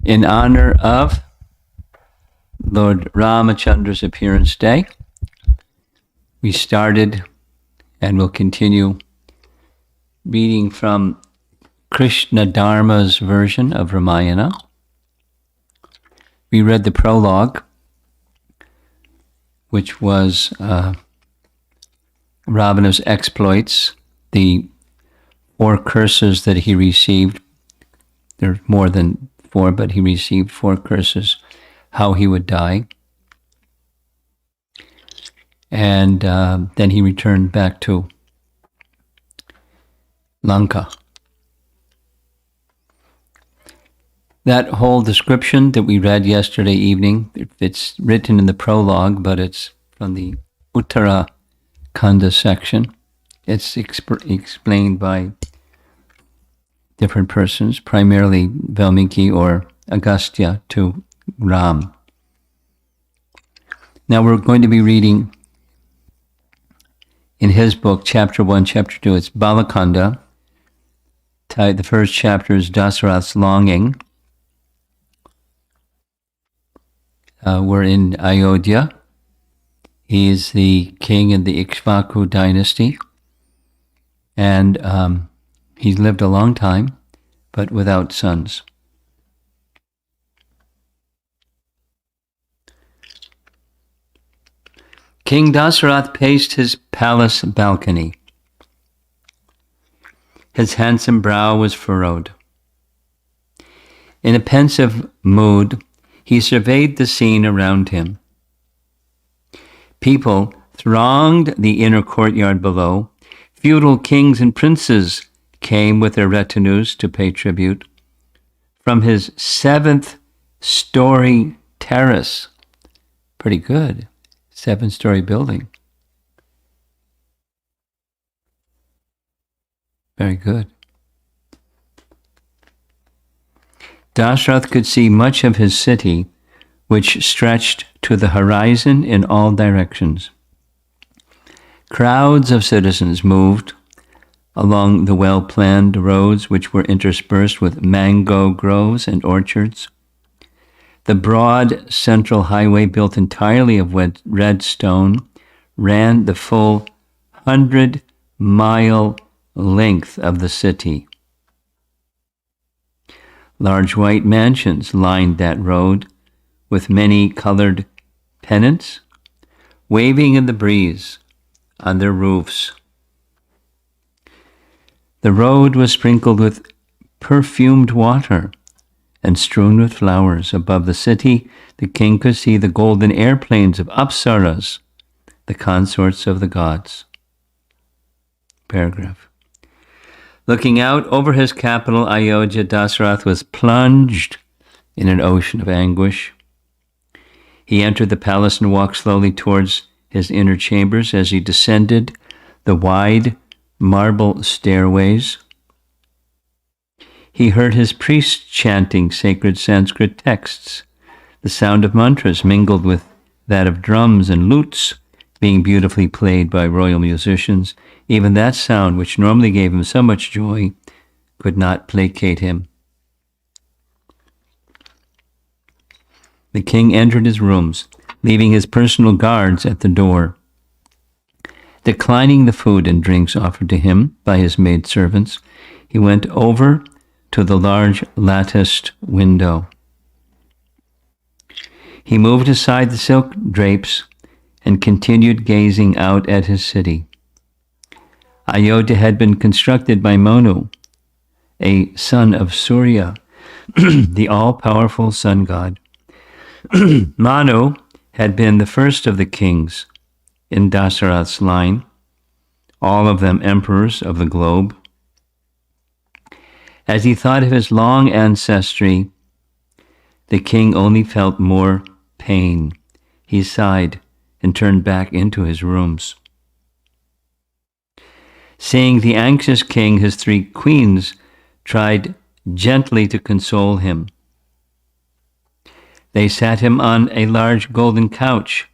In honor of Lord Ramachandra's appearance day, we started and will continue reading from Krishna Dharma's version of Ramayana. We read the prologue, which was Ravana's exploits, the 4 curses that he received. There are more than 4, but he received 4 curses, how he would die. And then he returned back to Lanka. That whole description that we read yesterday evening, it's written in the prologue, but it's from the Uttara Kanda section. It's explained by different persons, primarily Valmiki or Agastya to Ram. Now we're going to be reading in his book, Chapter 1, Chapter 2. It's Balakanda. The first chapter is Dasaratha's longing. We're in Ayodhya. He is the king in the Ikshvaku dynasty. And he's lived a long time, but without sons. King Dasaratha paced his palace balcony. His handsome brow was furrowed. In a pensive mood, he surveyed the scene around him. People thronged the inner courtyard below. Feudal kings and princes came with their retinues to pay tribute. From his 7th-story terrace, pretty good, 7-story building. Very good. Dasaratha could see much of his city, which stretched to the horizon in all directions. Crowds of citizens moved along the well-planned roads, which were interspersed with mango groves and orchards. The broad central highway, built entirely of red stone, ran the full 100-mile length of the city. Large white mansions lined that road, with many colored pennants waving in the breeze on their roofs. The road was sprinkled with perfumed water and strewn with flowers. Above the city, the king could see the golden airplanes of Apsaras, the consorts of the gods. Paragraph. Looking out over his capital, Ayodhya, Dasaratha was plunged in an ocean of anguish. He entered the palace and walked slowly towards his inner chambers. As he descended the wide marble stairways, he heard his priests chanting sacred Sanskrit texts. The sound of mantras mingled with that of drums and lutes being beautifully played by royal musicians. Even that sound, which normally gave him so much joy, could not placate him. The king entered his rooms, leaving his personal guards at the door. Declining the food and drinks offered to him by his maidservants, he went over to the large latticed window. He moved aside the silk drapes and continued gazing out at his city. Ayodhya had been constructed by Manu, a son of Surya, the all-powerful sun god. Manu had been the first of the kings in Dasaratha's line, all of them emperors of the globe. As he thought of his long ancestry, the king only felt more pain. He sighed and turned back into his rooms. Seeing the anxious king, his 3 queens tried gently to console him. They sat him on a large golden couch,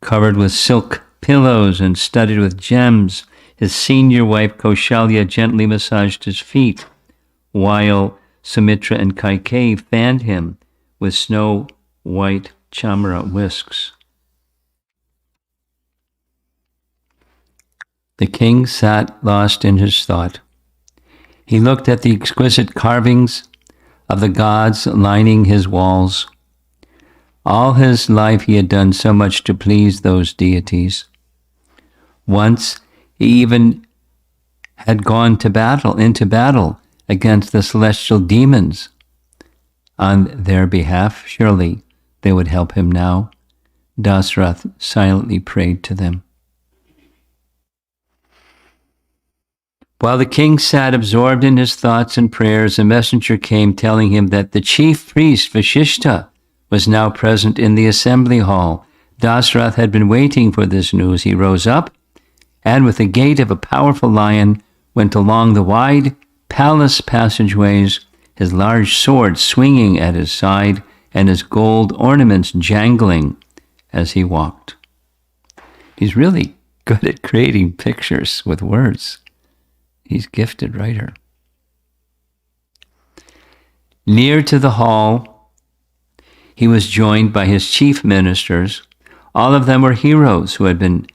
covered with silk pillows and studded with gems. His senior wife, Kaushalya, gently massaged his feet, while Sumitra and Kaikeyi fanned him with snow-white chamara whisks. The king sat lost in his thought. He looked at the exquisite carvings of the gods lining his walls. All his life he had done so much to please those deities. Once he even had gone into battle against the celestial demons. On their behalf, surely they would help him now. Dasaratha silently prayed to them. While the king sat absorbed in his thoughts and prayers, a messenger came telling him that the chief priest, Vashishta, was now present in the assembly hall. Dasaratha had been waiting for this news. He rose up and, with the gait of a powerful lion, went along the wide palace passageways, his large sword swinging at his side and his gold ornaments jangling as he walked. He's really good at creating pictures with words. He's a gifted writer. Near to the hall, he was joined by his chief ministers. All of them were heroes who had been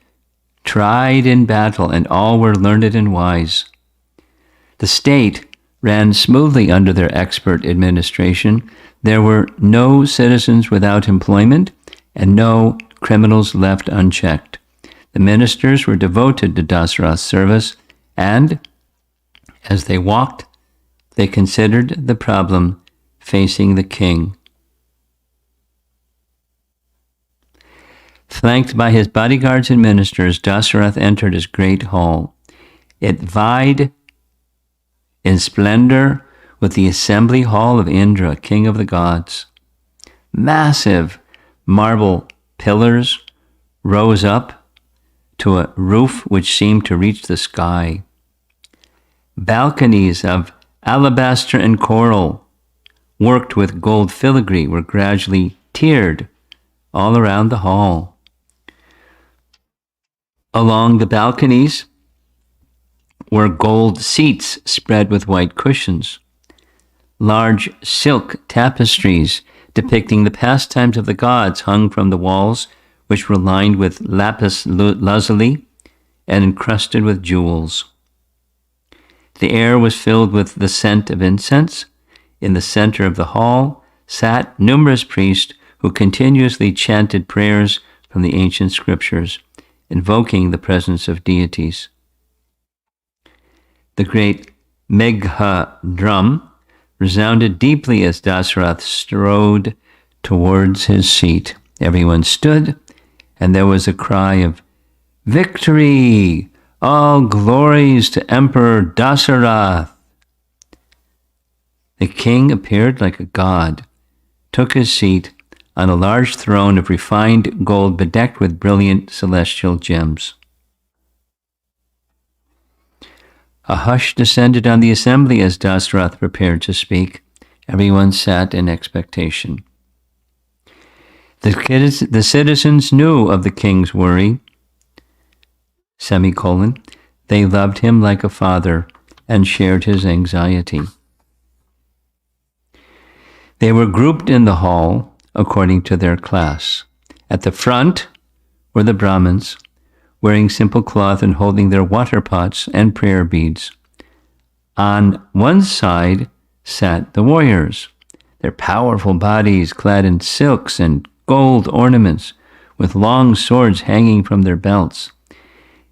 tried in battle, and all were learned and wise. The state ran smoothly under their expert administration. There were no citizens without employment and no criminals left unchecked. The ministers were devoted to Dasaratha's service, and as they walked, they considered the problem facing the king. Flanked by his bodyguards and ministers, Dasaratha entered his great hall. It vied in splendor with the assembly hall of Indra, king of the gods. Massive marble pillars rose up to a roof which seemed to reach the sky. Balconies of alabaster and coral, worked with gold filigree, were gradually tiered all around the hall. Along the balconies were gold seats spread with white cushions. Large silk tapestries depicting the pastimes of the gods hung from the walls, which were lined with lapis lazuli and encrusted with jewels. The air was filled with the scent of incense. In the center of the hall sat numerous priests who continuously chanted prayers from the ancient scriptures, invoking the presence of deities. The great Megha drum resounded deeply as Dasaratha strode towards his seat. Everyone stood, and there was a cry of "Victory! All glories to Emperor Dasaratha!" The king appeared like a god, took his seat on a large throne of refined gold bedecked with brilliant celestial gems. A hush descended on the assembly as Dasaratha prepared to speak. Everyone sat in expectation. The citizens knew of the king's worry. They loved him like a father and shared his anxiety. They were grouped in the hall according to their class. At the front were the Brahmins, wearing simple cloth and holding their water pots and prayer beads. On one side sat the warriors, their powerful bodies clad in silks and gold ornaments, with long swords hanging from their belts.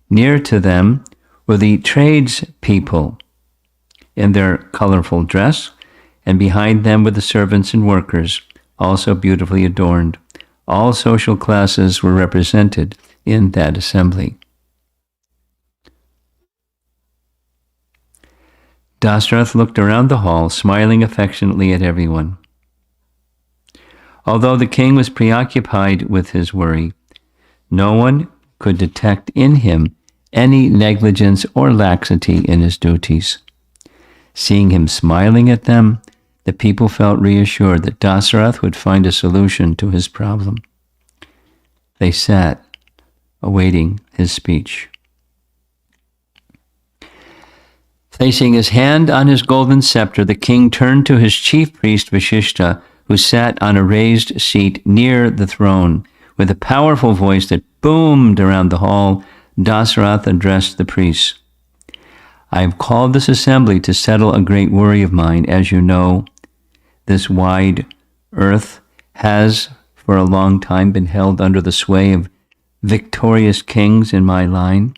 Near to them were the tradespeople in their colorful dress, and behind them were the servants and workers, also beautifully adorned. All social classes were represented in that assembly. Dasaratha looked around the hall, smiling affectionately at everyone. Although the king was preoccupied with his worry, no one could detect in him any negligence or laxity in his duties. Seeing him smiling at them, the people felt reassured that Dasaratha would find a solution to his problem. They sat, awaiting his speech. Placing his hand on his golden scepter, the king turned to his chief priest Vashishta, who sat on a raised seat near the throne. With a powerful voice that boomed around the hall, Dasaratha addressed the priests. I have called this assembly to settle a great worry of mine. As you know, this wide earth has for a long time been held under the sway of victorious kings in my line.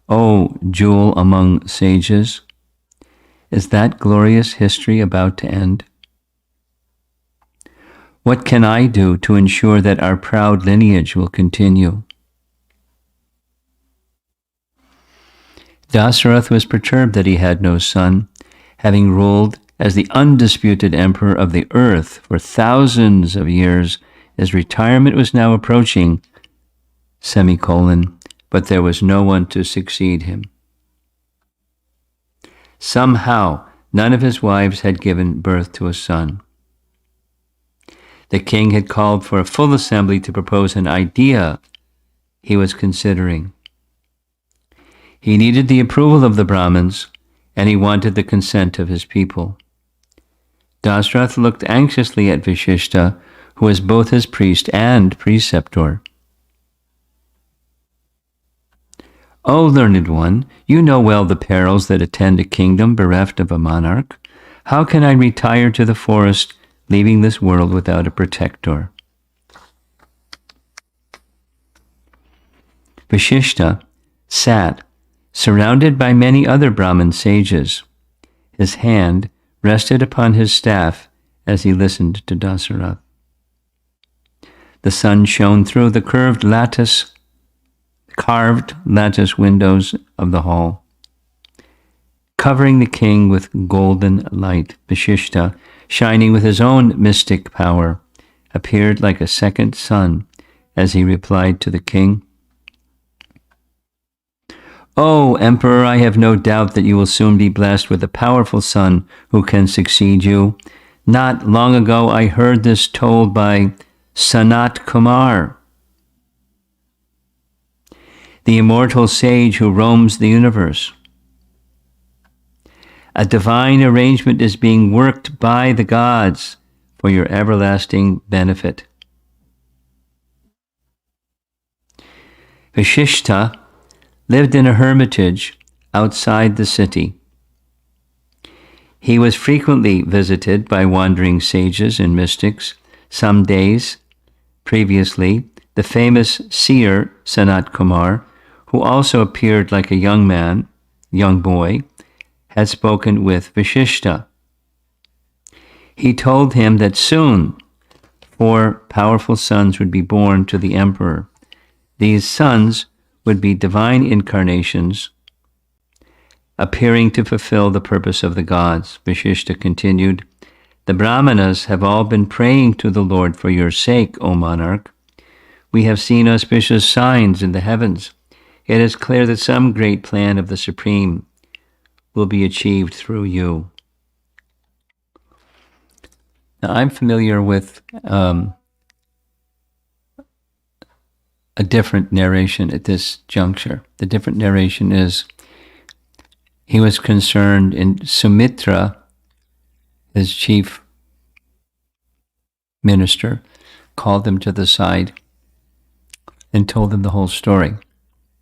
O jewel among sages, is that glorious history about to end? What can I do to ensure that our proud lineage will continue? Dasaratha was perturbed that he had no son, having ruled as the undisputed emperor of the earth for thousands of years. His retirement was now approaching, but there was no one to succeed him. Somehow, none of his wives had given birth to a son. The king had called for a full assembly to propose an idea he was considering. He needed the approval of the Brahmins, and he wanted the consent of his people. Dasaratha looked anxiously at Vashishta, who was both his priest and preceptor. O learned one, you know well the perils that attend a kingdom bereft of a monarch. How can I retire to the forest, leaving this world without a protector? Vashishta sat, surrounded by many other Brahmin sages. His hand rested upon his staff as he listened to Dasaratha. The sun shone through the carved lattice windows of the hall, covering the king with golden light. Vashishta, shining with his own mystic power, appeared like a second sun as he replied to the king. O Emperor, I have no doubt that you will soon be blessed with a powerful son who can succeed you. Not long ago I heard this told by Sanat Kumar, the immortal sage who roams the universe. A divine arrangement is being worked by the gods for your everlasting benefit. Vashishta lived in a hermitage outside the city. He was frequently visited by wandering sages and mystics. Some days previously, the famous seer Sanat Kumar, who also appeared like a young boy, had spoken with Vashishta. He told him that soon 4 powerful sons would be born to the emperor. These sons would be divine incarnations, appearing to fulfill the purpose of the gods. Vashishta continued, the Brahmanas have all been praying to the Lord for your sake, O monarch. We have seen auspicious signs in the heavens. It is clear that some great plan of the Supreme will be achieved through you. Now, I'm familiar with a different narration at this juncture. The different narration is he was concerned, and Sumitra, his chief minister, called him to the side and told him the whole story.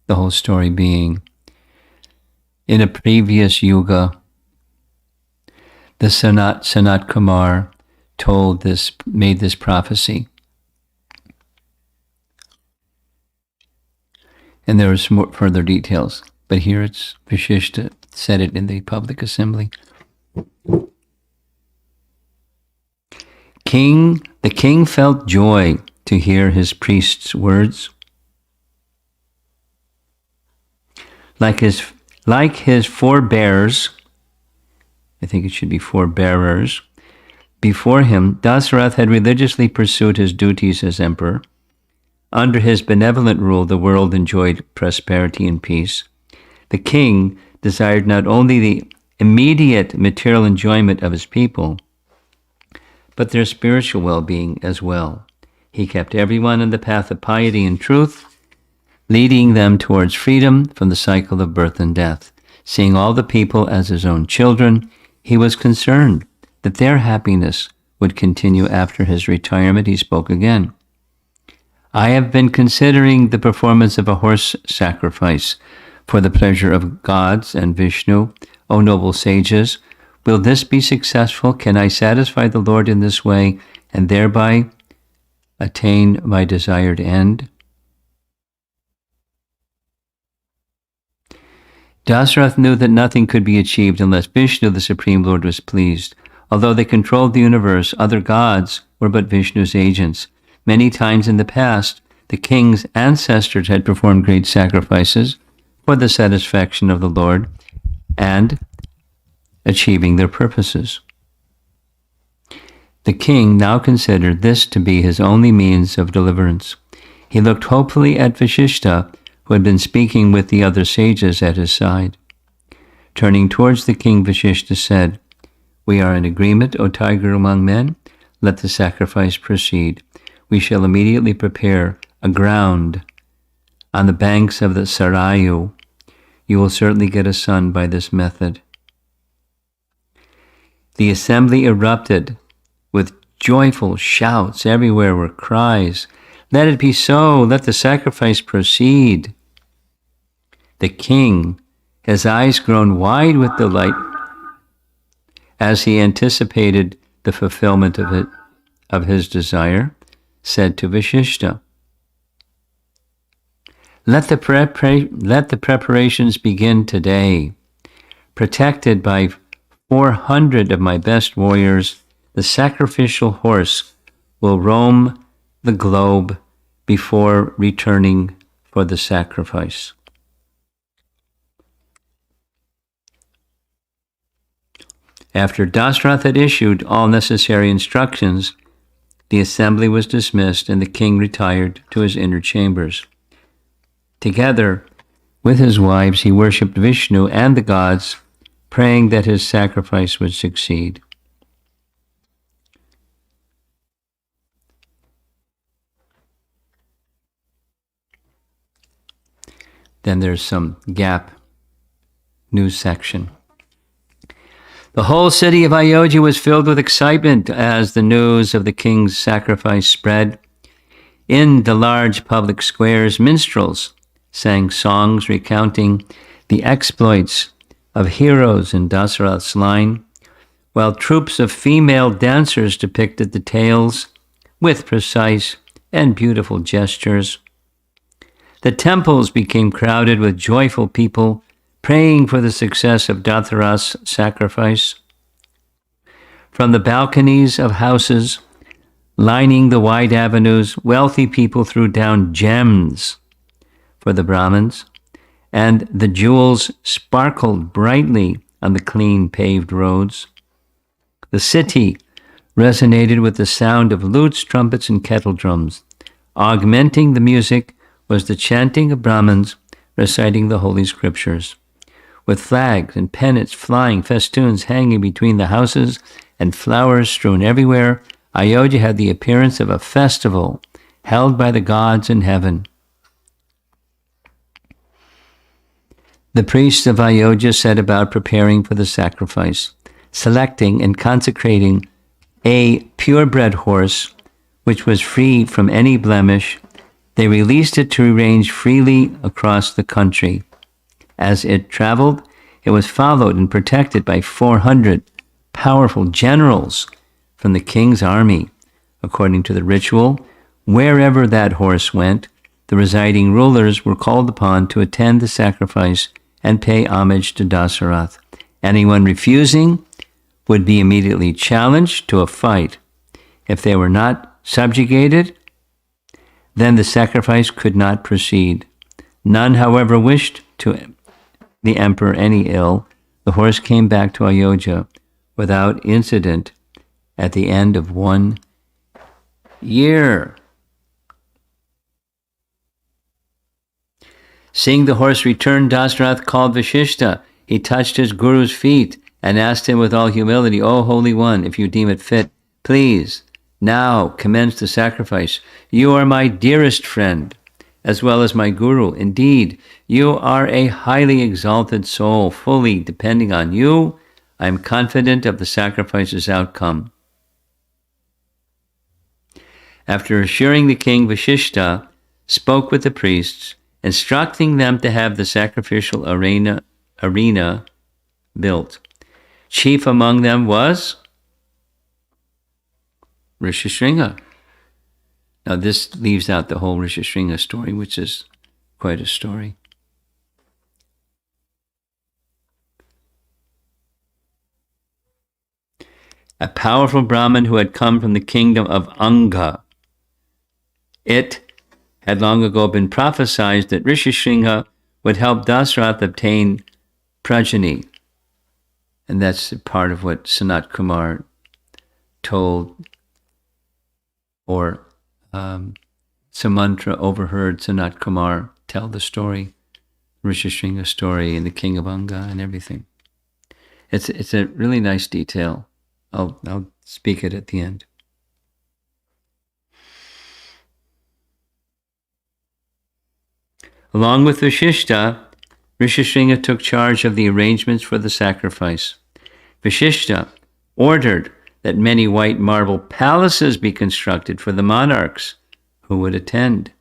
The whole story being, in a previous yuga, the Sanat Kumar made this prophecy. And there was more further details, but here it's Vashishta said it in the public assembly. The king felt joy to hear his priest's words. Like his forebears, I think it should be forebearers, before him, Dasaratha had religiously pursued his duties as emperor. Under his benevolent rule, the world enjoyed prosperity and peace. The king desired not only the immediate material enjoyment of his people, but their spiritual well-being as well. He kept everyone in the path of piety and truth, leading them towards freedom from the cycle of birth and death. Seeing all the people as his own children, he was concerned that their happiness would continue after his retirement. He spoke again. I have been considering the performance of a horse sacrifice for the pleasure of gods and Vishnu. O noble sages, will this be successful? Can I satisfy the Lord in this way and thereby attain my desired end? Dasaratha knew that nothing could be achieved unless Vishnu, the Supreme Lord, was pleased. Although they controlled the universe, other gods were but Vishnu's agents. Many times in the past, the king's ancestors had performed great sacrifices for the satisfaction of the Lord and achieving their purposes. The king now considered this to be his only means of deliverance. He looked hopefully at Vashishta, who had been speaking with the other sages at his side. Turning towards the king, Vashishta said, "We are in agreement, O tiger among men. Let the sacrifice proceed. We shall immediately prepare a ground on the banks of the Sarayu. You will certainly get a son by this method." The assembly erupted with joyful shouts. Everywhere were cries, "Let it be so! Let the sacrifice proceed!" The king, his eyes grown wide with delight, as he anticipated the fulfillment of his desire, said to Vashishta, Let the preparations begin today. Protected by 400 of my best warriors, the sacrificial horse will roam the globe before returning for the sacrifice. After Dasaratha had issued all necessary instructions, the assembly was dismissed and the king retired to his inner chambers. Together with his wives, he worshipped Vishnu and the gods, praying that his sacrifice would succeed. Then there's some gap news section. The whole city of Ayodhya was filled with excitement as the news of the king's sacrifice spread. In the large public squares, minstrels sang songs recounting the exploits of heroes in Dasaratha's line, while troops of female dancers depicted the tales with precise and beautiful gestures. The temples became crowded with joyful people praying for the success of Dasaratha's sacrifice. From the balconies of houses lining the wide avenues, wealthy people threw down gems for the Brahmins, and the jewels sparkled brightly on the clean paved roads. The city resonated with the sound of lutes, trumpets, and kettle drums. Augmenting the music was the chanting of Brahmins reciting the Holy Scriptures. With flags and pennants flying, festoons hanging between the houses, and flowers strewn everywhere, Ayodhya had the appearance of a festival held by the gods in heaven. The priests of Ayodhya set about preparing for the sacrifice, selecting and consecrating a purebred horse, which was free from any blemish. They released it to range freely across the country. As it traveled, it was followed and protected by 400 powerful generals from the king's army. According to the ritual, wherever that horse went, the residing rulers were called upon to attend the sacrifice and pay homage to Dasaratha. Anyone refusing would be immediately challenged to a fight. If they were not subjugated, then the sacrifice could not proceed. None, however, wished to the emperor any ill. The horse came back to Ayodhya without incident at the end of 1 year. Seeing the horse return, Dasaratha called Vashishta. He touched his guru's feet and asked him with all humility, "O Holy One, if you deem it fit, please now commence the sacrifice. You are my dearest friend. as well as my guru. Indeed, you are a highly exalted soul, fully depending on you. I am confident of the sacrifice's outcome. After assuring the king, Vashishta spoke with the priests, instructing them to have the sacrificial arena built. Chief among them was Rishishringa. Now this leaves out the whole Rishishringa story, which is quite a story. A powerful Brahmin who had come from the kingdom of Anga. It had long ago been prophesied that Rishishringa would help Dasaratha obtain progeny. And that's part of what Sanat Kumar told, or Sumantra overheard Sanat Kumar tell the story, Rishishringa story and the king of Anga and everything. It's a really nice detail. I'll speak it at the end. Along with Vashishta, Rishishringa took charge of the arrangements for the sacrifice. Vashishta ordered that many white marble palaces be constructed for the monarchs who would attend.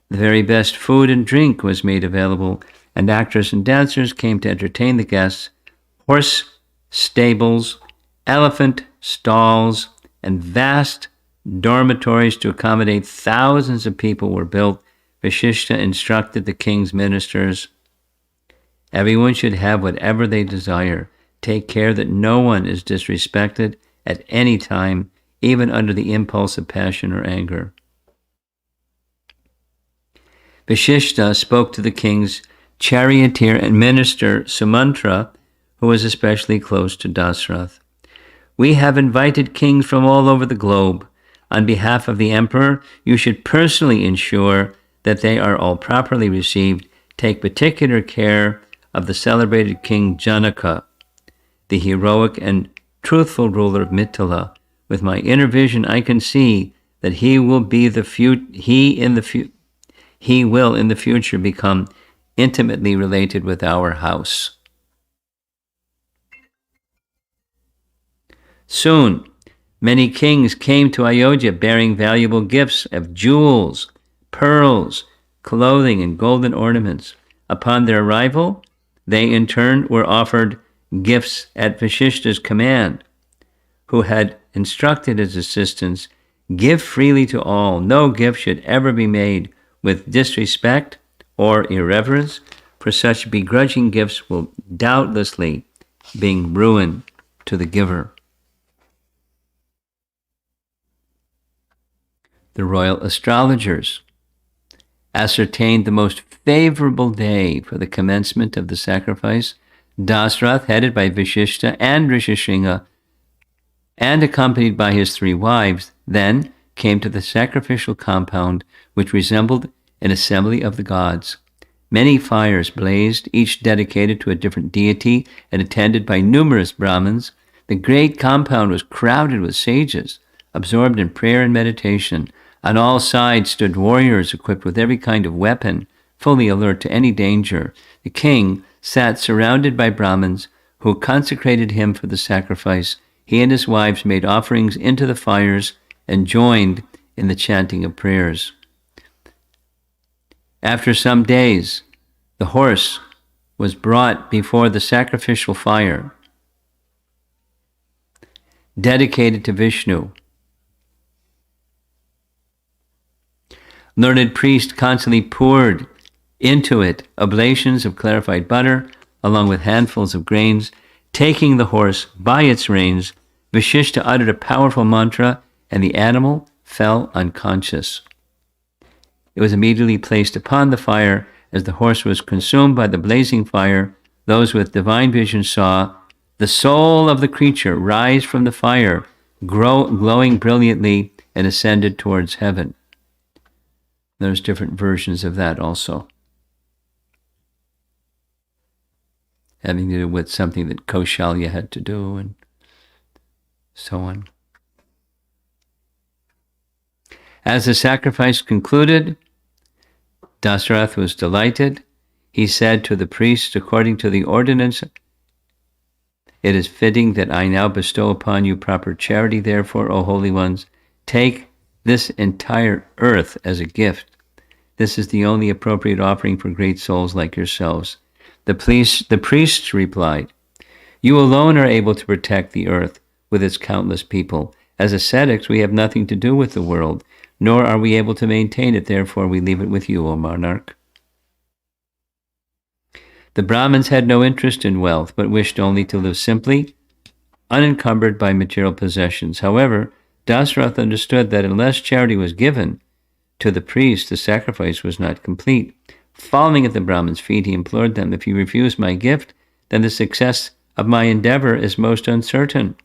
The very best food and drink was made available, and actors and dancers came to entertain the guests. Horse stables, elephant stalls, and vast dormitories to accommodate thousands of people were built. Vashishta instructed the king's ministers, everyone should have whatever they desire. Take care that no one is disrespected at any time, even under the impulse of passion or anger. Vashishta spoke to the king's charioteer and minister Sumantra, who was especially close to Dasaratha. We have invited kings from all over the globe. On behalf of the emperor, you should personally ensure that they are all properly received. Take particular care of the celebrated King Janaka, the heroic and truthful ruler of Mithila. With my inner vision, I can see that he will in the future become intimately related with our house. Soon, many kings came to Ayodhya bearing valuable gifts of jewels, pearls, clothing, and golden ornaments. Upon their arrival, they in turn were offered gifts at Vashishta's command, who had instructed his assistants, give freely to all. No gift should ever be made with disrespect or irreverence, for such begrudging gifts will doubtlessly bring ruin to the giver. The royal astrologers ascertained the most favorable day for the commencement of the sacrifice. Dasaratha, headed by Vashishta and Rishishringa, and accompanied by his 3 wives, then came to the sacrificial compound, which resembled an assembly of the gods. Many fires blazed, each dedicated to a different deity and attended by numerous Brahmins. The great compound was crowded with sages, absorbed in prayer and meditation. On all sides stood warriors equipped with every kind of weapon, fully alert to any danger. The king sat surrounded by Brahmins who consecrated him for the sacrifice. He and his wives made offerings into the fires and joined in the chanting of prayers. After some days, the horse was brought before the sacrificial fire, dedicated to Vishnu. Learned priest constantly poured into it oblations of clarified butter, along with handfuls of grains. Taking the horse by its reins, Vashishta uttered a powerful mantra, and the animal fell unconscious. It was immediately placed upon the fire. As the horse was consumed by the blazing fire, those with divine vision saw the soul of the creature rise from the fire, glowing brilliantly, and ascended towards heaven. There's different versions of that also, having to do with something that Kaushalya had to do and so on. As the sacrifice concluded, Dasaratha was delighted. He said to the priests, according to the ordinance, "It is fitting that I now bestow upon you proper charity. Therefore, O holy ones, take this entire earth as a gift. This is the only appropriate offering for great souls like yourselves." The priests replied, "You alone are able to protect the earth with its countless people. As ascetics, we have nothing to do with the world, nor are we able to maintain it. Therefore, we leave it with you, O monarch." The Brahmins had no interest in wealth, but wished only to live simply, unencumbered by material possessions. However, Dasaratha understood that unless charity was given to the priest, the sacrifice was not complete. Falling at the Brahmins' feet, he implored them, "If you refuse my gift, then the success of my endeavor is most uncertain."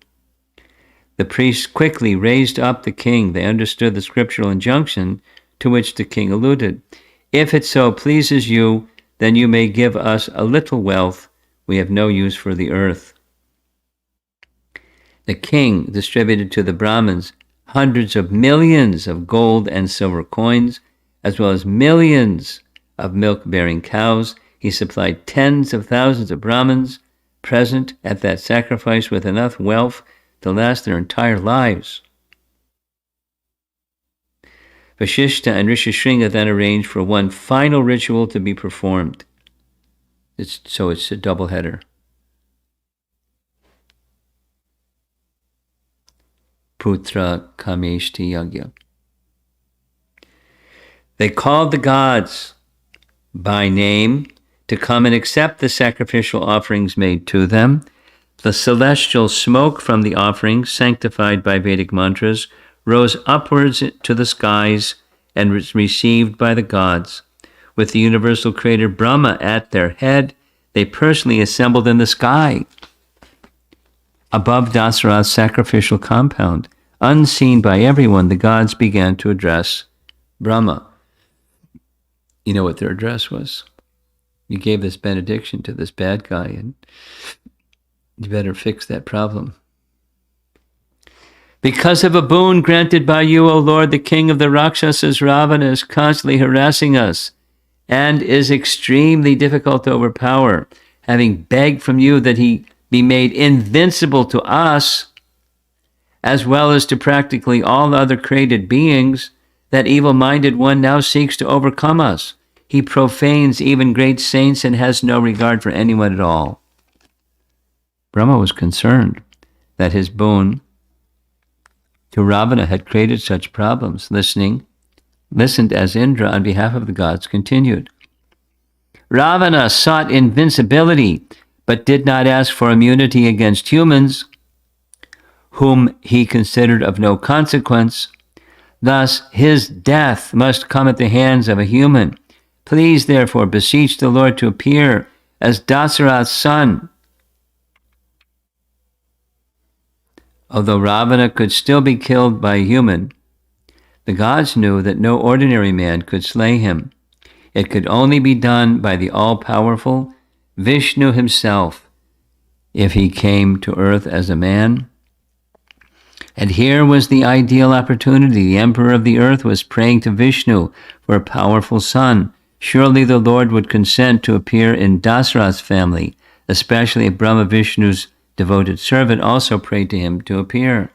The priests quickly raised up the king. They understood the scriptural injunction to which the king alluded. "If it so pleases you, then you may give us a little wealth. We have no use for the earth." The king distributed to the Brahmins hundreds of millions of gold and silver coins, as well as millions of milk-bearing cows. He supplied tens of thousands of Brahmins present at that sacrifice with enough wealth to last their entire lives. Vashishta and Rishishringa then arranged for one final ritual to be performed. It's a doubleheader. Putra Kameshti Yagya. They called the gods by name to come and accept the sacrificial offerings made to them. The celestial smoke from the offerings, sanctified by Vedic mantras, rose upwards to the skies and was received by the gods. With the universal creator Brahma at their head, they personally assembled in the sky above Dasaratha's sacrificial compound. Unseen by everyone, the gods began to address Brahma. You know what their address was? "You gave this benediction to this bad guy, and you better fix that problem. Because of a boon granted by you, O Lord, the king of the Rakshasas, Ravana, is constantly harassing us and is extremely difficult to overpower. Having begged from you that he be made invincible to us, as well as to practically all other created beings, that evil-minded one now seeks to overcome us. He profanes even great saints and has no regard for anyone at all." Brahma was concerned that his boon to Ravana had created such problems. Listened as Indra, on behalf of the gods, continued. "Ravana sought invincibility, but did not ask for immunity against humans, whom he considered of no consequence. Thus, his death must come at the hands of a human. Please, therefore, beseech the Lord to appear as Dasaratha's son." Although Ravana could still be killed by a human, the gods knew that no ordinary man could slay him. It could only be done by the all-powerful Vishnu himself, if he came to earth as a man. And here was the ideal opportunity. The emperor of the earth was praying to Vishnu for a powerful son. Surely the Lord would consent to appear in Dasaratha's family, especially if Brahma, Vishnu's devoted servant, also prayed to him to appear.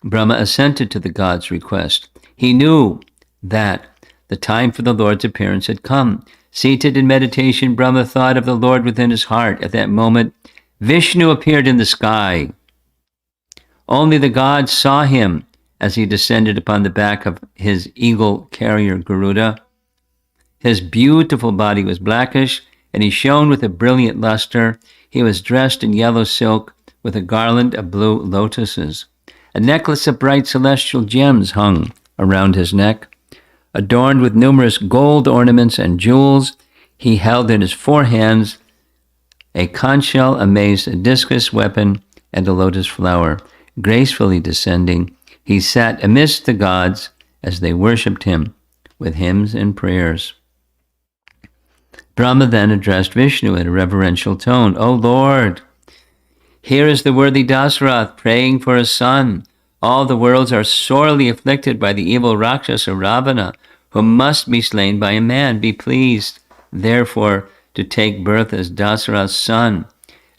Brahma assented to the god's request. He knew that the time for the Lord's appearance had come. Seated in meditation, Brahma thought of the Lord within his heart. At that moment, Vishnu appeared in the sky. Only the gods saw him as he descended upon the back of his eagle carrier Garuda. His beautiful body was blackish, and he shone with a brilliant luster. He was dressed in yellow silk with a garland of blue lotuses. A necklace of bright celestial gems hung around his neck. Adorned with numerous gold ornaments and jewels, he held in his 4 hands a conch shell, a mace, a discus weapon, and a lotus flower. Gracefully descending, he sat amidst the gods as they worshipped him with hymns and prayers. Brahma then addressed Vishnu in a reverential tone. "O Lord, here is the worthy Dasaratha praying for a son. All the worlds are sorely afflicted by the evil Rakshasa Ravana, who must be slain by a man. Be pleased, therefore, to take birth as Dasaratha's son.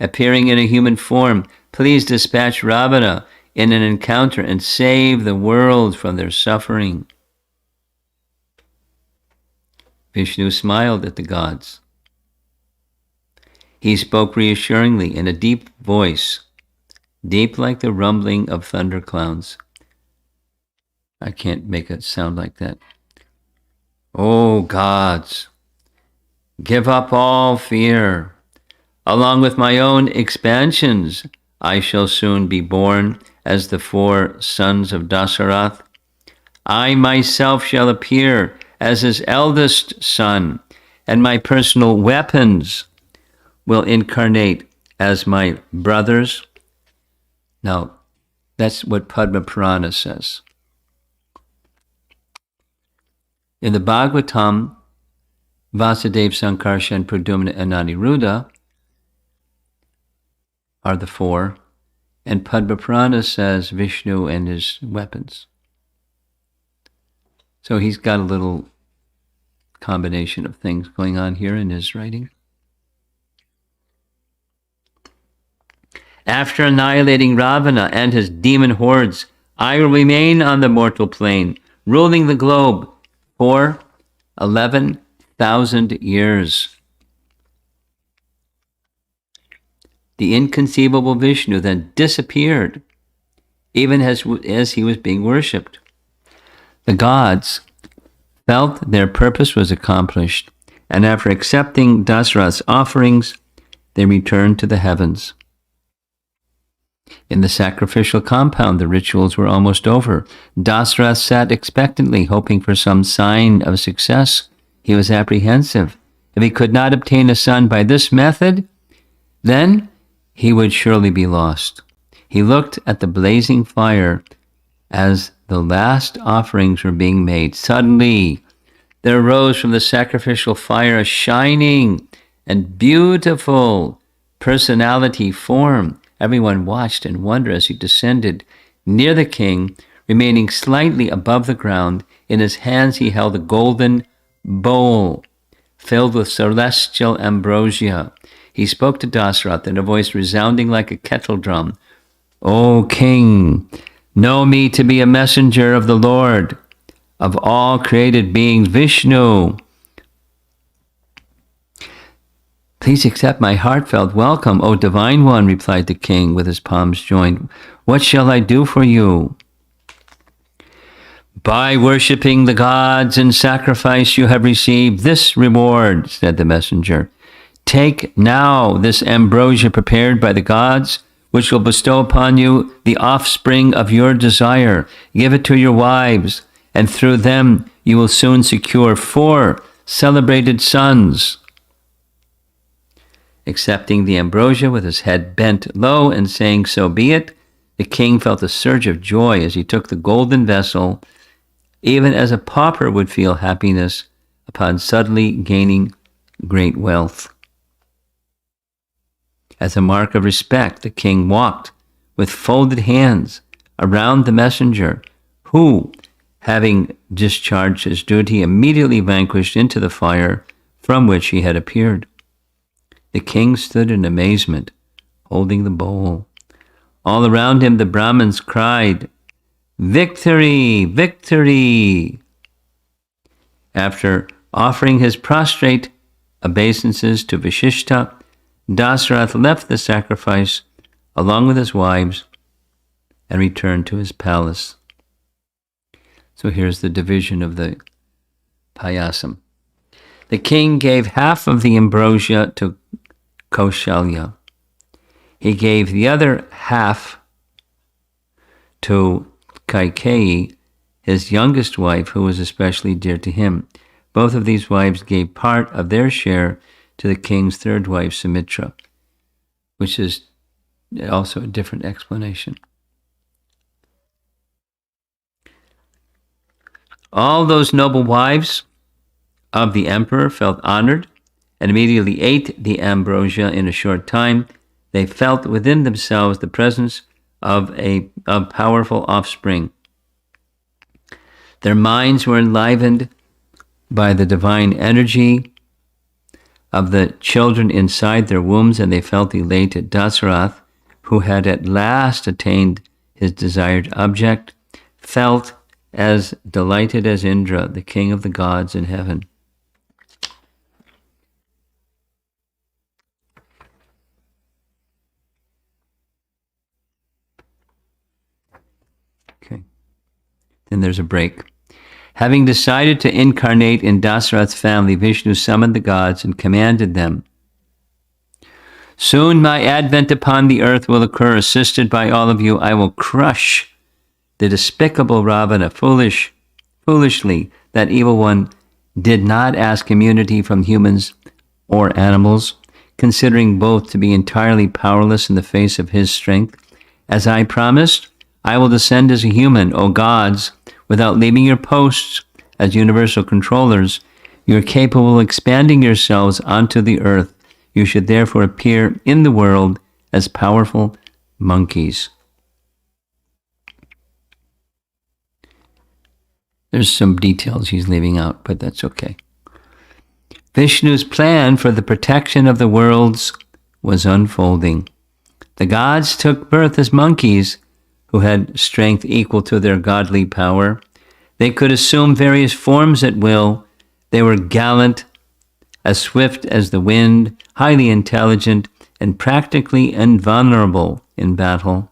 Appearing in a human form, please dispatch Ravana in an encounter and save the world from their suffering. Vishnu smiled at the gods. He spoke reassuringly in a deep voice, deep like the rumbling of thunderclouds. I can't make it sound like that. O gods, give up all fear. Along with my own expansions, I shall soon be born as the 4 sons of Dasaratha. I myself shall appear as his eldest son, and my personal weapons will incarnate as my brothers. Now, that's what Padma Purana says. In the Bhagavatam, Vasudeva, Sankarsha, and Pradyumna and Aniruddha are the 4, and Padma Purana says Vishnu and his weapons. So he's got a little combination of things going on here in his writing. After annihilating Ravana and his demon hordes, I will remain on the mortal plane, ruling the globe for 11,000 years. The inconceivable Vishnu then disappeared, even as he was being worshipped. The gods felt their purpose was accomplished, and after accepting Dasaratha's offerings, they returned to the heavens. In the sacrificial compound, the rituals were almost over. Dasaratha sat expectantly, hoping for some sign of success. He was apprehensive. If he could not obtain a son by this method, then he would surely be lost. He looked at the blazing fire as the last offerings were being made. Suddenly, there arose from the sacrificial fire a shining and beautiful personality form. Everyone watched in wonder as he descended near the king, remaining slightly above the ground. In his hands he held a golden bowl filled with celestial ambrosia. He spoke to Dasaratha in a voice resounding like a kettle drum. O king, know me to be a messenger of the Lord of all created beings, Vishnu. Please accept my heartfelt welcome, O divine one, replied the king with his palms joined. What shall I do for you? By worshipping the gods in sacrifice you have received this reward, said the messenger. Take now this ambrosia prepared by the gods, which will bestow upon you the offspring of your desire. Give it to your wives, and through them you will soon secure 4 celebrated sons. Accepting the ambrosia with his head bent low and saying, so be it, the king felt a surge of joy as he took the golden vessel, even as a pauper would feel happiness upon suddenly gaining great wealth. As a mark of respect, the king walked with folded hands around the messenger, who, having discharged his duty, immediately vanquished into the fire from which he had appeared. The king stood in amazement, holding the bowl. All around him the Brahmins cried, Victory! Victory! After offering his prostrate obeisances to Vashishta, Dasaratha left the sacrifice along with his wives and returned to his palace. So here's the division of the payasam. The king gave half of the ambrosia to Kaushalya. He gave the other half to Kaikeyi, his youngest wife, who was especially dear to him. Both of these wives gave part of their share to the king's third wife, Sumitra, which is also a different explanation. All those noble wives of the emperor felt honored and immediately ate the ambrosia in a short time. They felt within themselves the presence of powerful offspring. Their minds were enlivened by the divine energy of the children inside their wombs, and they felt elated. Dasaratha, who had at last attained his desired object, felt as delighted as Indra, the king of the gods in heaven. Okay. Then there's a break. Having decided to incarnate in Dasaratha's family, Vishnu summoned the gods and commanded them, "Soon my advent upon the earth will occur. Assisted by all of you, I will crush the despicable Ravana. Foolishly, that evil one did not ask immunity from humans or animals, considering both to be entirely powerless in the face of his strength. As I promised, I will descend as a human, O gods. Without leaving your posts as universal controllers, you are capable of expanding yourselves onto the earth. You should therefore appear in the world as powerful monkeys." There's some details he's leaving out, but that's okay. Vishnu's plan for the protection of the worlds was unfolding. The gods took birth as monkeys who had strength equal to their godly power. They could assume various forms at will. They were gallant, as swift as the wind, highly intelligent, and practically invulnerable in battle.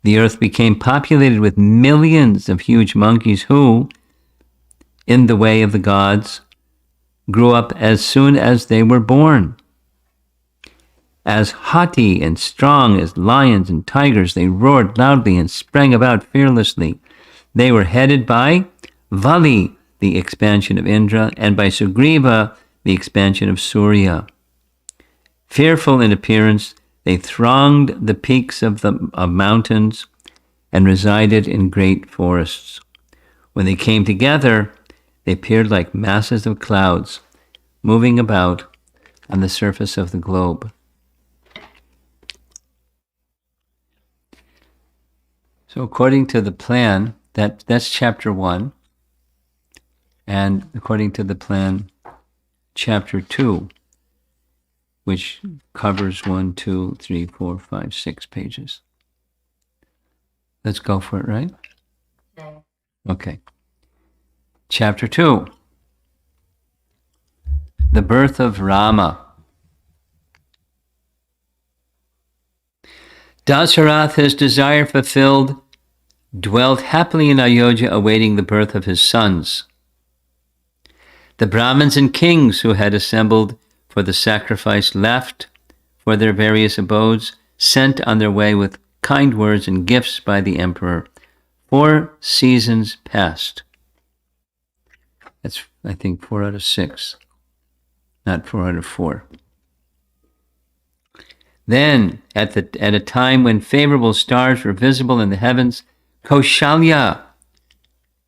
The earth became populated with millions of huge monkeys who, in the way of the gods, grew up as soon as they were born. As haughty and strong as lions and tigers, they roared loudly and sprang about fearlessly. They were headed by Vali, the expansion of Indra, and by Sugriva, the expansion of Surya. Fearful in appearance, they thronged the peaks of mountains and resided in great forests. When they came together, they appeared like masses of clouds moving about on the surface of the globe. So according to the plan, that's chapter 1. And according to the plan, chapter 2, which covers 1, 2, 3, 4, 5, 6 pages. Let's go for it, right? Okay. Chapter 2. The birth of Rama. Dasaratha, his desire fulfilled, dwelt happily in Ayodhya, awaiting the birth of his sons. The Brahmins and kings who had assembled for the sacrifice left for their various abodes, sent on their way with kind words and gifts by the emperor. 4 seasons passed. That's, I think, 4 out of 6, not 4 out of 4. Then, at a time when favorable stars were visible in the heavens, Kaushalya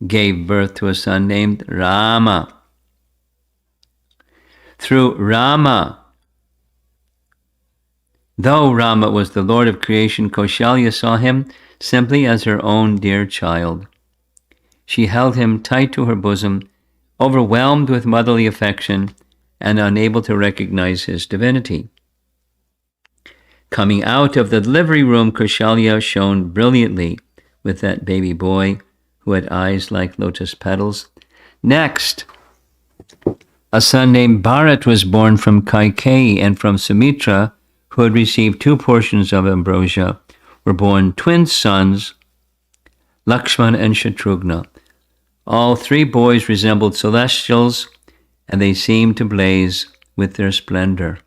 gave birth to a son named Rama. Through Rama, though Rama was the Lord of creation, Kaushalya saw him simply as her own dear child. She held him tight to her bosom, overwhelmed with motherly affection and unable to recognize his divinity. Coming out of the delivery room, Kaushalya shone brilliantly with that baby boy who had eyes like lotus petals. Next, a son named Bharat was born from Kaikeyi, and from Sumitra, who had received 2 portions of ambrosia, were born twin sons, Lakshmana and Shatrughna. All 3 boys resembled celestials, and they seemed to blaze with their splendor.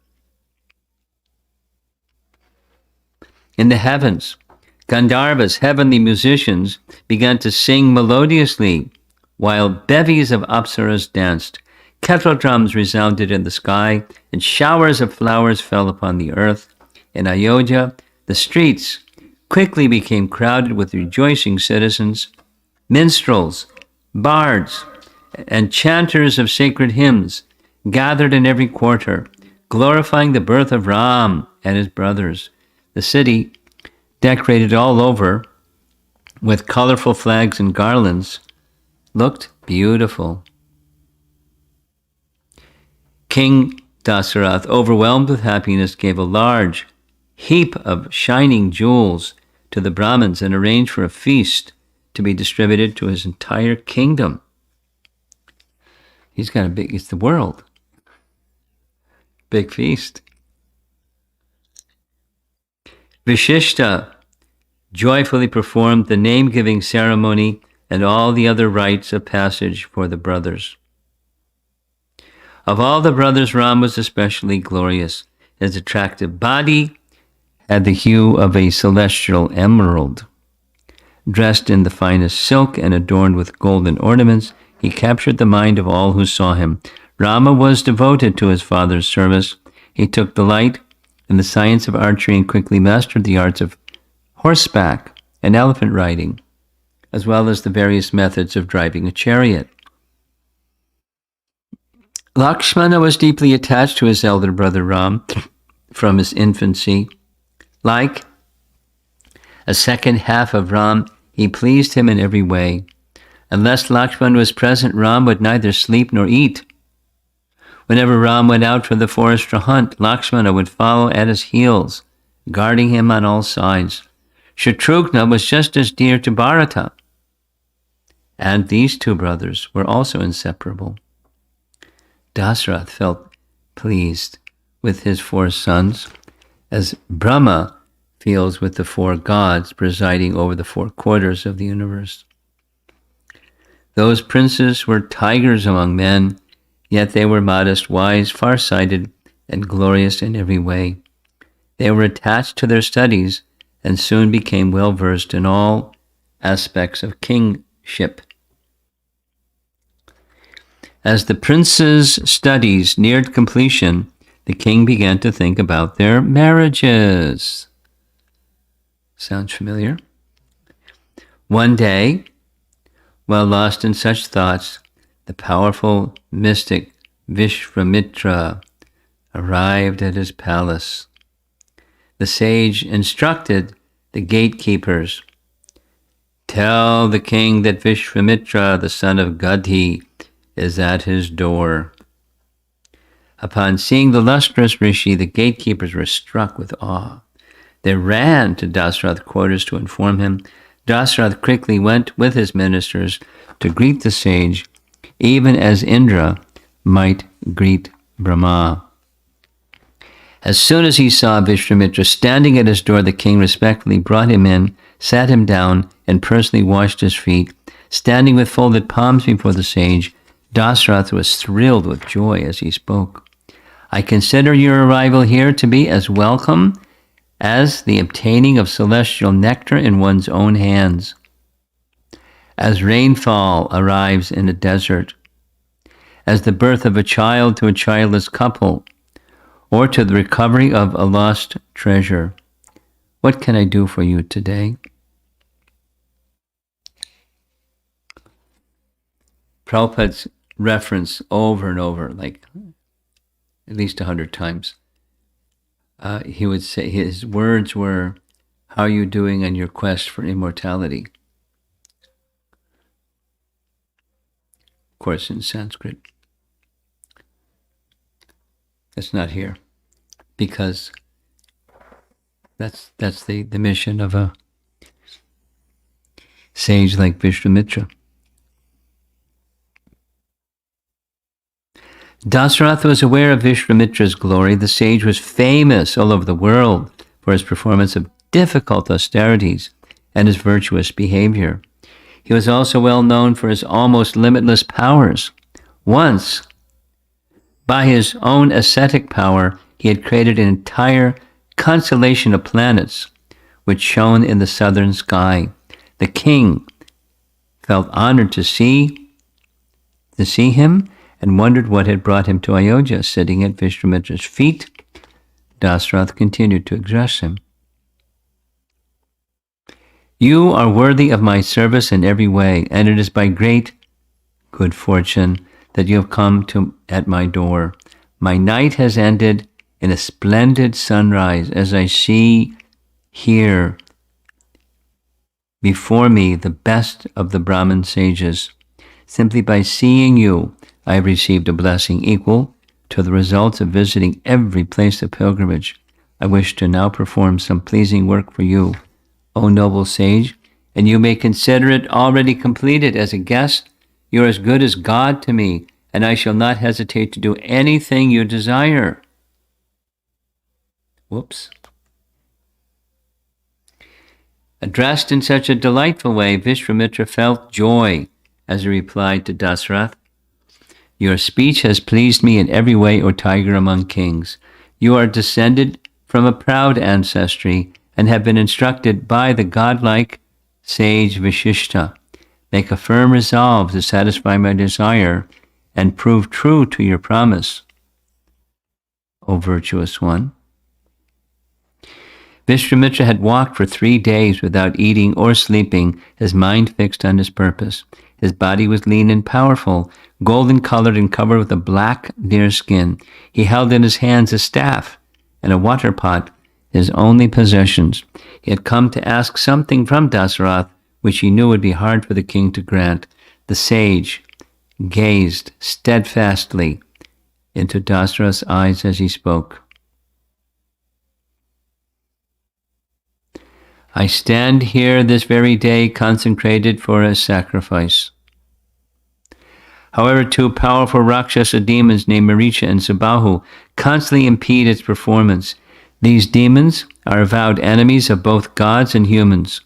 In the heavens, Gandharvas, heavenly musicians, began to sing melodiously, while bevies of apsaras danced. Kettle drums resounded in the sky, and showers of flowers fell upon the earth. In Ayodhya, the streets quickly became crowded with rejoicing citizens. Minstrels, bards, and chanters of sacred hymns gathered in every quarter, glorifying the birth of Ram and his brothers. The city decorated all over with colorful flags and garlands, looked beautiful. King Dasaratha, overwhelmed with happiness, gave a large heap of shining jewels to the Brahmins and arranged for a feast to be distributed to his entire kingdom. He's got it's the world. Big feast. Vishishta joyfully performed the name-giving ceremony and all the other rites of passage for the brothers. Of all the brothers, Ram was especially glorious. His attractive body had the hue of a celestial emerald. Dressed in the finest silk and adorned with golden ornaments, he captured the mind of all who saw him. Rama was devoted to his father's service. He took delight in the science of archery and quickly mastered the arts of horseback and elephant riding, as well as the various methods of driving a chariot. Lakshmana was deeply attached to his elder brother Ram from his infancy. Like a second half of Ram, he pleased him in every way. Unless Lakshmana was present, Ram would neither sleep nor eat. Whenever Ram went out for the forest to hunt, Lakshmana would follow at his heels, guarding him on all sides. Shatrughna was just as dear to Bharata, and these two brothers were also inseparable. Dasaratha felt pleased with his 4 sons, as Brahma feels with the 4 gods presiding over the 4 quarters of the universe. Those princes were tigers among men, yet they were modest, wise, far-sighted, and glorious in every way. They were attached to their studies and soon became well-versed in all aspects of kingship. As the prince's studies neared completion, the king began to think about their marriages. Sounds familiar? One day, while lost in such thoughts, the powerful mystic Vishvamitra arrived at his palace. The sage instructed the gatekeepers, "Tell the king that Vishvamitra, the son of Gadhi, is at his door." Upon seeing the lustrous rishi, the gatekeepers were struck with awe. They ran to Dasaratha's quarters to inform him. Dasaratha quickly went with his ministers to greet the sage, even as Indra might greet Brahma. As soon as he saw Vishvamitra standing at his door, the king respectfully brought him in, sat him down, and personally washed his feet. Standing with folded palms before the sage, Dasaratha was thrilled with joy as he spoke. "I consider your arrival here to be as welcome as the obtaining of celestial nectar in one's own hands, as rainfall arrives in a desert, as the birth of a child to a childless couple, or to the recovery of a lost treasure. What can I do for you today?" Prabhupada's reference over and over, like at least 100 times. He would say, his words were, "How are you doing on your quest for immortality?" Of course, in Sanskrit. That's not here, because that's the mission of a sage like Vishvamitra. Dasaratha was aware of Vishvamitra's glory. The sage was famous all over the world for his performance of difficult austerities and his virtuous behavior. He was also well known for his almost limitless powers. Once, by his own ascetic power, he had created an entire constellation of planets which shone in the southern sky. The king felt honored to see him and wondered what had brought him to Ayodhya. Sitting at Vishvamitra's feet, Dasaratha continued to address him. "You are worthy of my service in every way, and it is by great good fortune that you have come at my door. My night has ended in a splendid sunrise, as I see here before me the best of the Brahmin sages. Simply by seeing you, I have received a blessing equal to the results of visiting every place of pilgrimage. I wish to now perform some pleasing work for you, O noble sage, and you may consider it already completed. As a guest, you are as good as God to me, and I shall not hesitate to do anything you desire. Whoops. Addressed in such a delightful way, Vishwamitra felt joy as he replied to Dasaratha, "Your speech has pleased me in every way, O tiger among kings. You are descended from a proud ancestry and have been instructed by the godlike sage Vishishta. Make a firm resolve to satisfy my desire and prove true to your promise, O virtuous one." Vishwamitra had walked for 3 days without eating or sleeping, his mind fixed on his purpose. His body was lean and powerful, golden colored and covered with a black deerskin. He held in his hands a staff and a water pot, his only possessions. He had come to ask something from Dasaratha, which he knew would be hard for the king to grant. The sage gazed steadfastly into Dasaratha's eyes as he spoke. "I stand here this very day consecrated for a sacrifice. However, 2 powerful Rakshasa demons named Maricha and Subahu constantly impede its performance. These demons are avowed enemies of both gods and humans.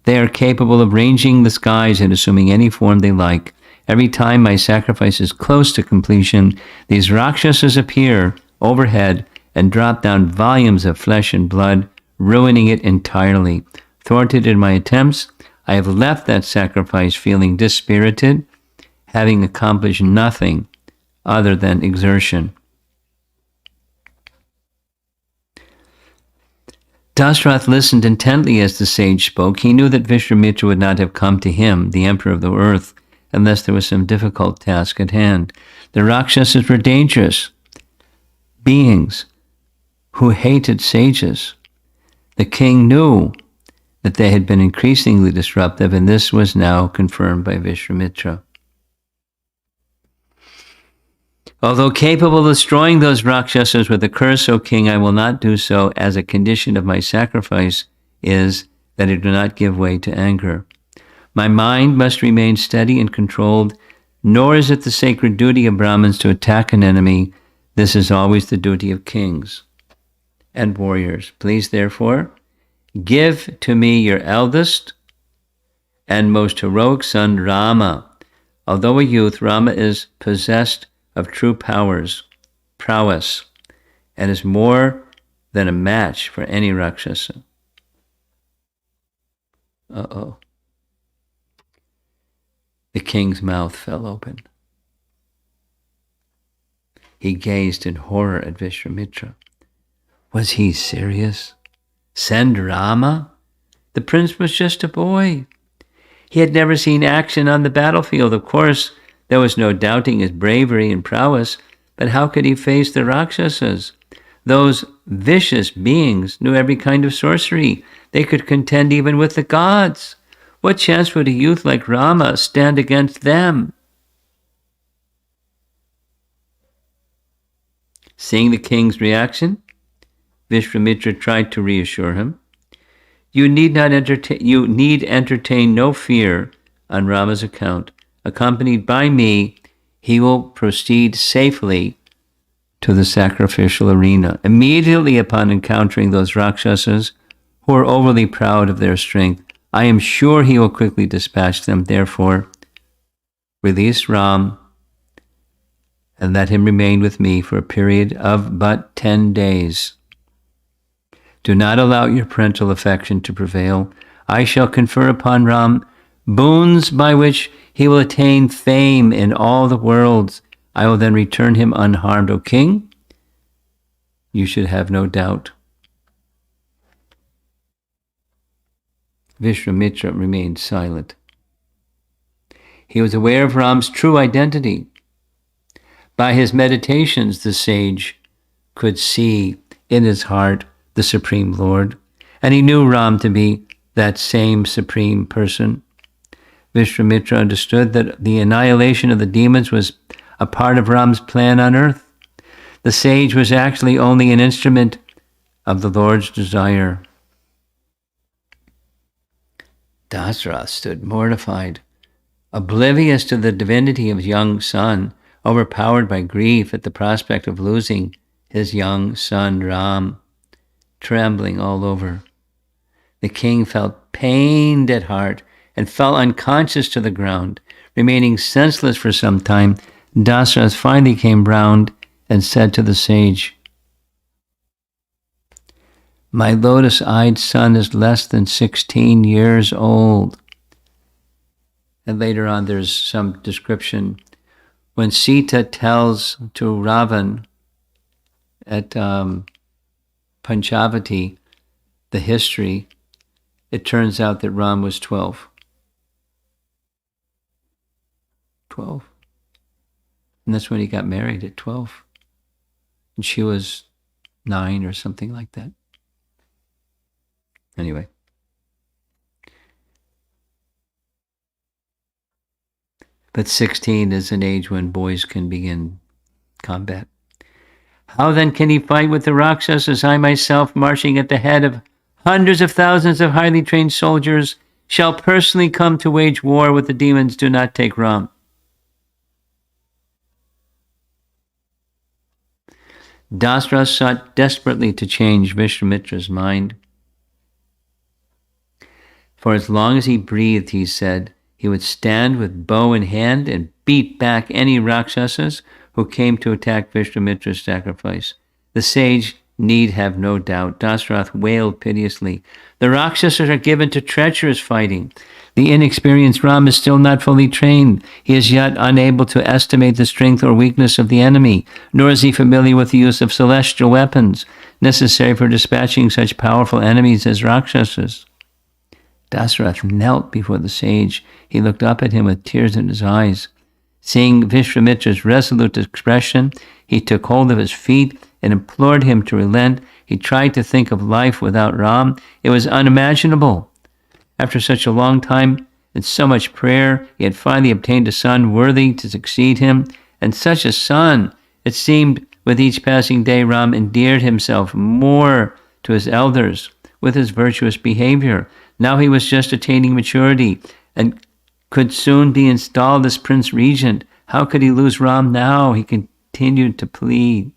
They are capable of ranging the skies and assuming any form they like. Every time my sacrifice is close to completion, these Rakshasas appear overhead and drop down volumes of flesh and blood, ruining it entirely. Thwarted in my attempts, I have left that sacrifice feeling dispirited, having accomplished nothing other than exertion." Dasaratha listened intently as the sage spoke. He knew that Vishwamitra would not have come to him, the emperor of the earth, unless there was some difficult task at hand. The Rakshasas were dangerous beings who hated sages. The king knew that they had been increasingly disruptive, and this was now confirmed by Vishwamitra. "Although capable of destroying those Rakshasas with a curse, O king, I will not do so, as a condition of my sacrifice is that I do not give way to anger. My mind must remain steady and controlled, nor is it the sacred duty of Brahmins to attack an enemy. This is always the duty of kings and warriors. Please, therefore, give to me your eldest and most heroic son, Rama. Although a youth, Rama is possessed of true prowess, and is more than a match for any Rakshasa." Uh-oh. The king's mouth fell open. He gazed in horror at Vishwamitra. Was he serious? Send Rama? The prince was just a boy. He had never seen action on the battlefield. Of course, there was no doubting his bravery and prowess, but how could he face the Rakshasas? Those vicious beings knew every kind of sorcery. They could contend even with the gods. What chance would a youth like Rama stand against them? Seeing the king's reaction, Vishwamitra tried to reassure him. You need entertain no fear on Rama's account. Accompanied by me, he will proceed safely to the sacrificial arena. Immediately upon encountering those Rakshasas who are overly proud of their strength, I am sure he will quickly dispatch them. Therefore, release Ram and let him remain with me for a period of but 10 days. Do not allow your parental affection to prevail. I shall confer upon Ram boons by which he will attain fame in all the worlds. I will then return him unharmed. O king, you should have no doubt. Vishwamitra remained silent. He was aware of Ram's true identity. By his meditations, the sage could see in his heart the Supreme Lord, and he knew Ram to be that same supreme person. Vishwamitra understood that the annihilation of the demons was a part of Ram's plan on earth. The sage was actually only an instrument of the Lord's desire. Dasaratha stood mortified, oblivious to the divinity of his young son, overpowered by grief at the prospect of losing his young son Ram, trembling all over. The king felt pained at heart and fell unconscious to the ground. Remaining senseless for some time, Dasaratha finally came round and said to the sage, "My lotus-eyed son is less than 16 years old." And later on there's some description when Sita tells to Ravan at Panchavati the history, it turns out that Ram was 12. 12. And that's when he got married, at 12. And she was 9 or something like that. Anyway. But 16 is an age when boys can begin combat. How then can he fight with the Rakshasas? I myself, marching at the head of hundreds of thousands of highly trained soldiers, shall personally come to wage war with the demons. Do not take Ram. Dasaratha sought desperately to change Vishwamitra's mind. For as long as he breathed, he said, he would stand with bow in hand and beat back any Rakshasas who came to attack Vishwamitra's sacrifice. The sage need have no doubt. Dasaratha wailed piteously. The Rakshasas are given to treacherous fighting. The inexperienced Ram is still not fully trained. He is yet unable to estimate the strength or weakness of the enemy, nor is he familiar with the use of celestial weapons necessary for dispatching such powerful enemies as Rakshasas. Dasaratha knelt before the sage. He looked up at him with tears in his eyes. Seeing Vishwamitra's resolute expression, he took hold of his feet and implored him to relent. He tried to think of life without Ram. It was unimaginable. After such a long time and so much prayer, he had finally obtained a son worthy to succeed him. And such a son! It seemed with each passing day Ram endeared himself more to his elders with his virtuous behavior. Now he was just attaining maturity and could soon be installed as Prince Regent. How could he lose Ram now? He continued to plead.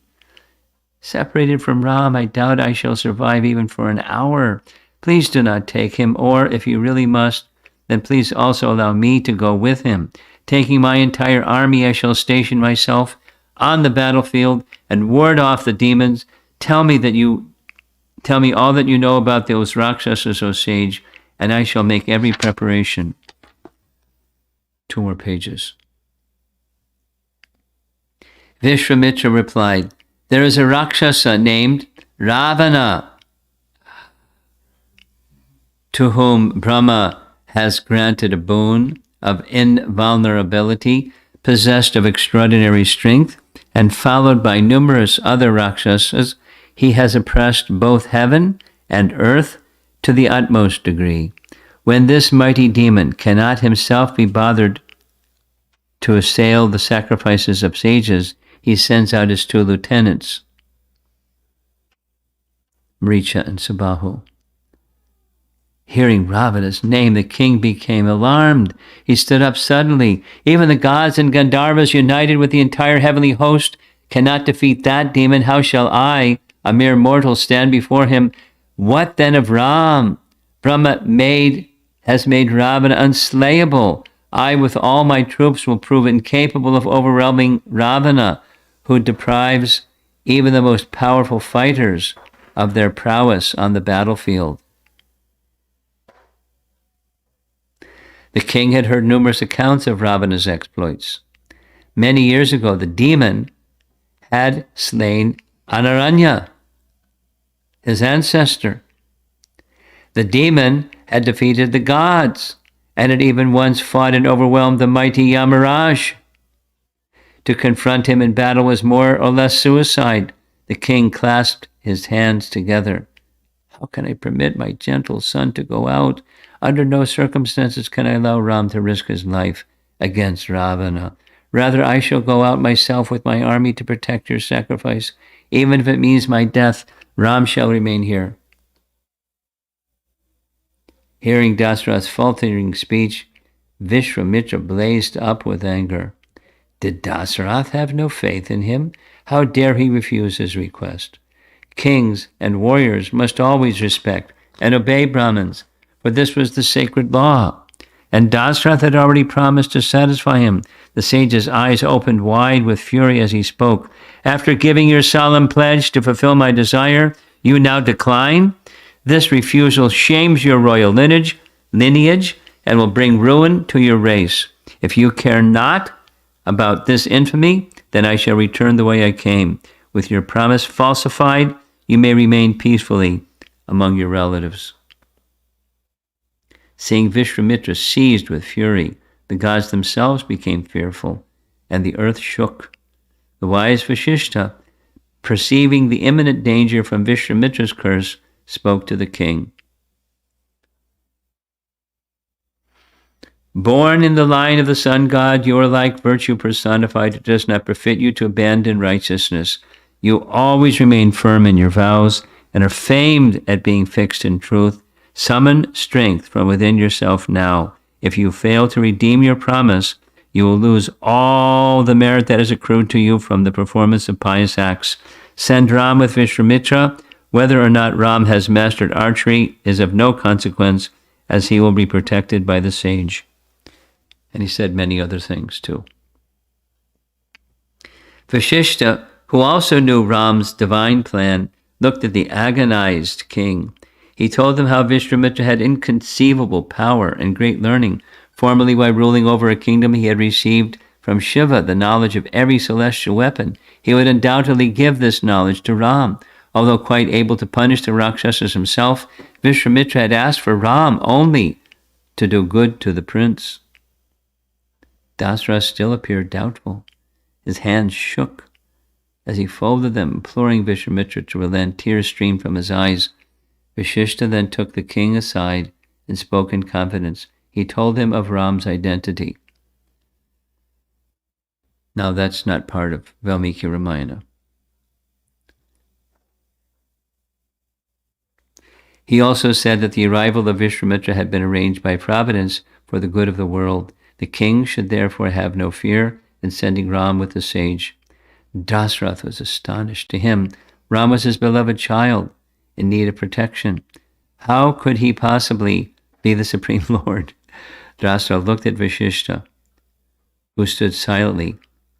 Separated from Ram, I doubt I shall survive even for an hour. Please do not take him, or if you really must, then please also allow me to go with him. Taking my entire army, I shall station myself on the battlefield and ward off the demons. Tell me all that you know about those Rakshasas, O sage, and I shall make every preparation. 2 more pages. Vishwamitra replied, there is a Rakshasa named Ravana, to whom Brahma has granted a boon of invulnerability, possessed of extraordinary strength, and followed by numerous other Rakshasas. He has oppressed both heaven and earth to the utmost degree. When this mighty demon cannot himself be bothered to assail the sacrifices of sages, he sends out his 2 lieutenants, Mricha and Sabahu. Hearing Ravana's name, the king became alarmed. He stood up suddenly. Even the gods and Gandharvas, united with the entire heavenly host, cannot defeat that demon. How shall I, a mere mortal, stand before him? What then of Ram? Brahma has made Ravana unslayable. I, with all my troops, will prove incapable of overwhelming Ravana, who deprives even the most powerful fighters of their prowess on the battlefield. The king had heard numerous accounts of Ravana's exploits. Many years ago, the demon had slain Anaranya, his ancestor. The demon had defeated the gods, and had even once fought and overwhelmed the mighty Yamaraj. To confront him in battle was more or less suicide. The king clasped his hands together. How can I permit my gentle son to go out? Under no circumstances can I allow Ram to risk his life against Ravana. Rather, I shall go out myself with my army to protect your sacrifice. Even if it means my death, Ram shall remain here. Hearing Dasaratha's faltering speech, Vishwamitra blazed up with anger. Did Dasaratha have no faith in him? How dare he refuse his request? Kings and warriors must always respect and obey Brahmins, for this was the sacred law. And Dasaratha had already promised to satisfy him. The sage's eyes opened wide with fury as he spoke. After giving your solemn pledge to fulfill my desire, you now decline? This refusal shames your royal lineage, and will bring ruin to your race. If you care not about this infamy, then I shall return the way I came. With your promise falsified, you may remain peacefully among your relatives. Seeing Vishwamitra seized with fury, the gods themselves became fearful, and the earth shook. The wise Vashishta, perceiving the imminent danger from Vishwamitra's curse, spoke to the king. Born in the line of the sun god, you are like virtue personified. It does not befit you to abandon righteousness. You always remain firm in your vows and are famed at being fixed in truth. Summon strength from within yourself now. If you fail to redeem your promise, you will lose all the merit that is accrued to you from the performance of pious acts. Send Ram with Vishwamitra. Whether or not Ram has mastered archery is of no consequence, as he will be protected by the sage. And he said many other things too. Vashishta, who also knew Ram's divine plan, looked at the agonized king. He told them how Vishwamitra had inconceivable power and great learning. Formerly, while ruling over a kingdom, he had received from Shiva the knowledge of every celestial weapon. He would undoubtedly give this knowledge to Ram. Although quite able to punish the Rakshasas himself, Vishwamitra had asked for Ram only to do good to the prince. Dasaratha still appeared doubtful. His hands shook as he folded them, imploring Vishwamitra to relent. Tears streamed from his eyes. Vashishta then took the king aside and spoke in confidence. He told him of Ram's identity. Now that's not part of Valmiki Ramayana. He also said that the arrival of Vishwamitra had been arranged by Providence for the good of the world. The king should therefore have no fear in sending Ram with the sage. Dasaratha was astonished. To him, Ram was his beloved child in need of protection. How could he possibly be the Supreme Lord? Dasaratha looked at Vashishta, who stood silently,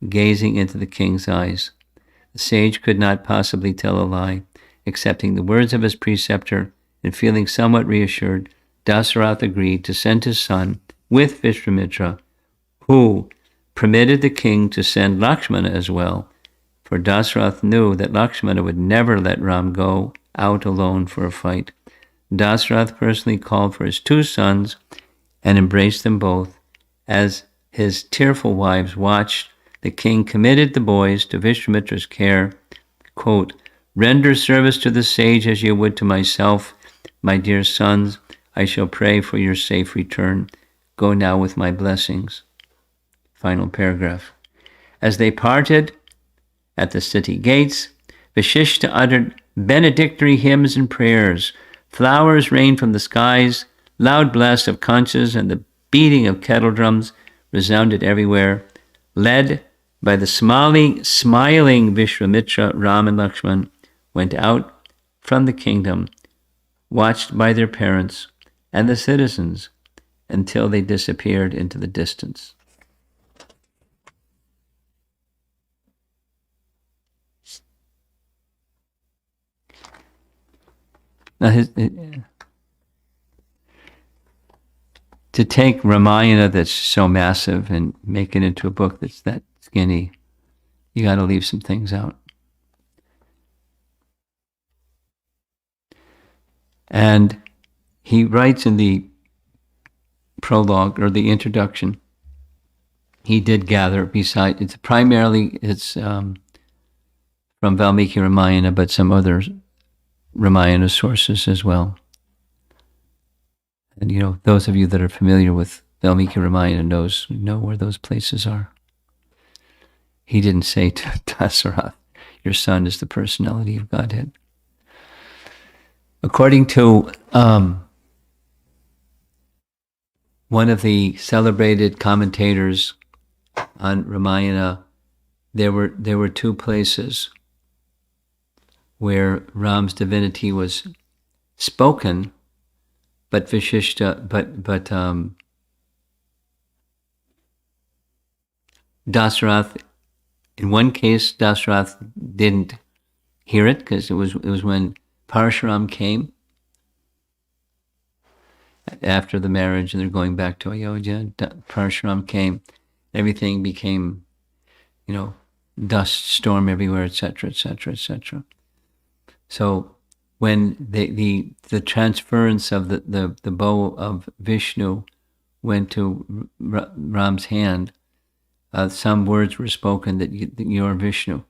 gazing into the king's eyes. The sage could not possibly tell a lie. Accepting the words of his preceptor and feeling somewhat reassured, Dasaratha agreed to send his son with Vishwamitra, who permitted the king to send Lakshmana as well, for Dasaratha knew that Lakshmana would never let Ram go out alone for a fight. Dasaratha personally called for his two sons and embraced them both. As his tearful wives watched, the king committed the boys to Vishwamitra's care. Quote, "Render service to the sage as you would to myself. My dear sons, I shall pray for your safe return. Go now with my blessings." Final paragraph. As they parted at the city gates, Vashishta uttered benedictory hymns and prayers. Flowers rained from the skies. Loud blasts of conchas and the beating of kettle drums resounded everywhere. Led by the smiling Vishwamitra, Ram and Lakshman went out from the kingdom, watched by their parents and the citizens until they disappeared into the distance. Now, to take Ramayana that's so massive and make it into a book that's that skinny, you got to leave some things out. And he writes in the prologue or the introduction, he did gather beside, it's primarily from Valmiki Ramayana, but some other Ramayana sources as well. And those of you that are familiar with Valmiki Ramayana know where those places are. He didn't say to Dasaratha, your son is the personality of Godhead. According to one of the celebrated commentators on Ramayana, there were two places where Ram's divinity was spoken, but Vishishta, but Dasaratha. In one case, Dasaratha didn't hear it because it was when Parshuram came after the marriage, and they're going back to Ayodhya. Parshuram came, everything became, dust storm everywhere, etc., etc., etc. So when the transference of the bow of Vishnu went to Ram's hand, some words were spoken that you're Vishnu,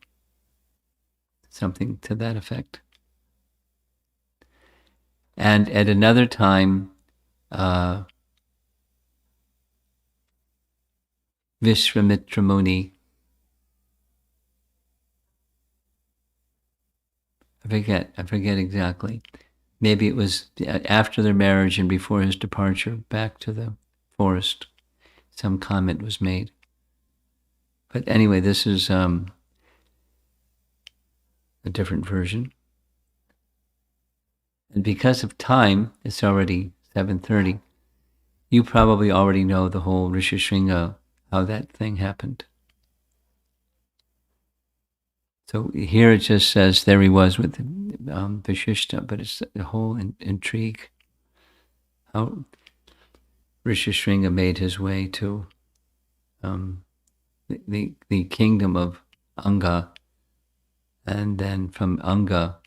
something to that effect. And at another time, Vishwamitra Muni, I forget exactly. Maybe it was after their marriage and before his departure back to the forest. Some comment was made. But anyway, this is a different version. And because of time, it's already 7:30. You probably already know the whole Rishishringa, how that thing happened. So here it just says there he was with Vashishta, but it's the whole intrigue. How Rishishringa made his way to the kingdom of Anga, and then from Anga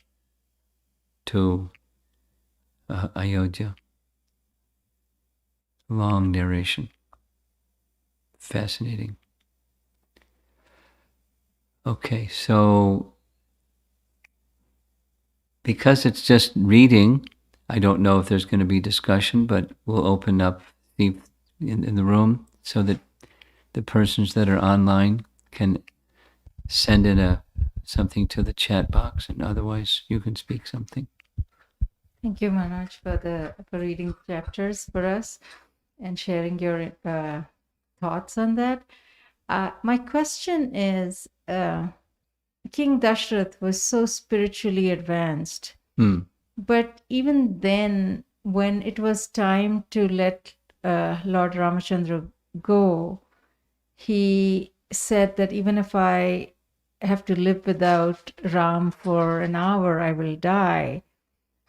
to Ayodhya. Long narration. Fascinating. Okay, so because it's just reading, I don't know if there's going to be discussion, but we'll open up in the room so that the persons that are online can send in something to the chat box, and otherwise you can speak something. Thank you, Manoj, for reading chapters for us and sharing your thoughts on that. My question is, King Dashrath was so spiritually advanced, but even then, when it was time to let Lord Ramachandra go, he said that even if I have to live without Ram for an hour, I will die.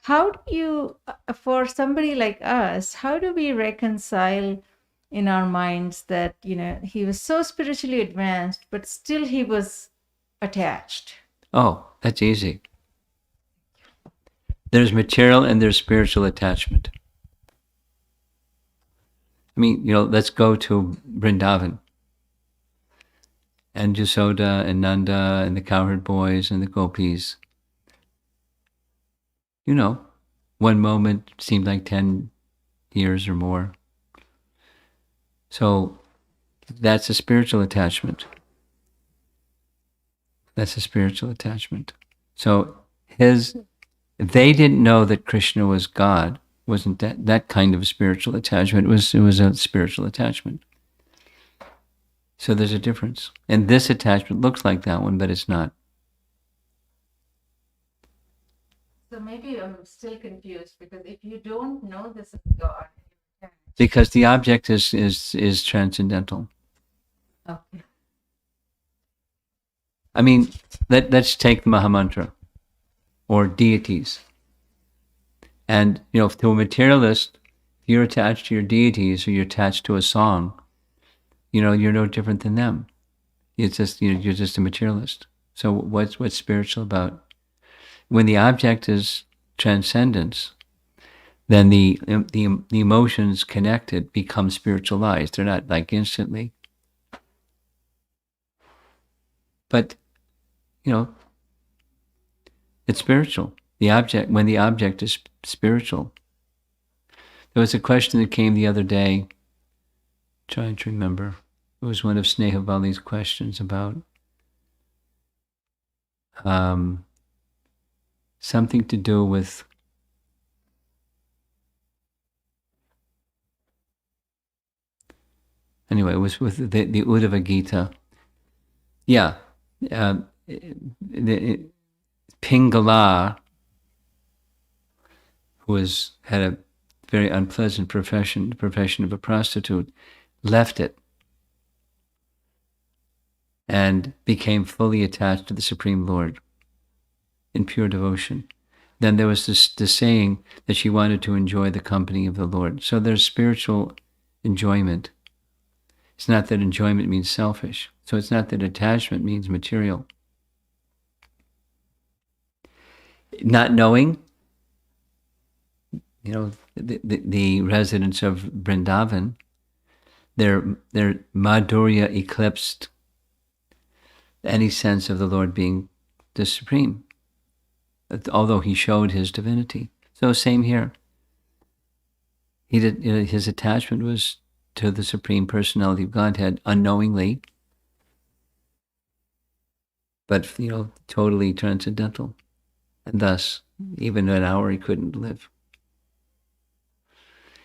How do you, for somebody like us, how do we reconcile in our minds that, he was so spiritually advanced, but still he was attached? Oh, that's easy. There's material and there's spiritual attachment. I mean, let's go to Vrindavan. And Jasoda and Nanda and the cowherd boys and the gopis. One moment seemed like 10 years or more. So that's a spiritual attachment. That's a spiritual attachment. So they didn't know that Krishna was God. Wasn't that kind of a spiritual attachment? It was a spiritual attachment. So there's a difference. And this attachment looks like that one, but it's not. So maybe I'm still confused, because if you don't know this is God, because the object is transcendental. Okay. I mean, let's take the Mahamantra or deities. And, to a materialist, if you're attached to your deities or you're attached to a song, you're no different than them. It's just, you're just a materialist. So what's spiritual about? When the object is transcendence, then the emotions connected become spiritualized. They're not like instantly. But, it's spiritual. The object, when the object is spiritual. There was a question that came the other day, trying to remember. It was one of Snehavali's questions about something to do with anyway, it was with the Uddhava Gita. Yeah. Pingala, who had a very unpleasant profession, the profession of a prostitute, left it and became fully attached to the Supreme Lord in pure devotion. Then there was this saying that she wanted to enjoy the company of the Lord. So there's spiritual enjoyment. It's not that enjoyment means selfish. So it's not that attachment means material. Not knowing, the residents of Vrindavan, their Madhurya eclipsed any sense of the Lord being the Supreme, although he showed his divinity. So same here. His attachment was to the Supreme Personality of Godhead unknowingly, but totally transcendental. And thus, even an hour he couldn't live.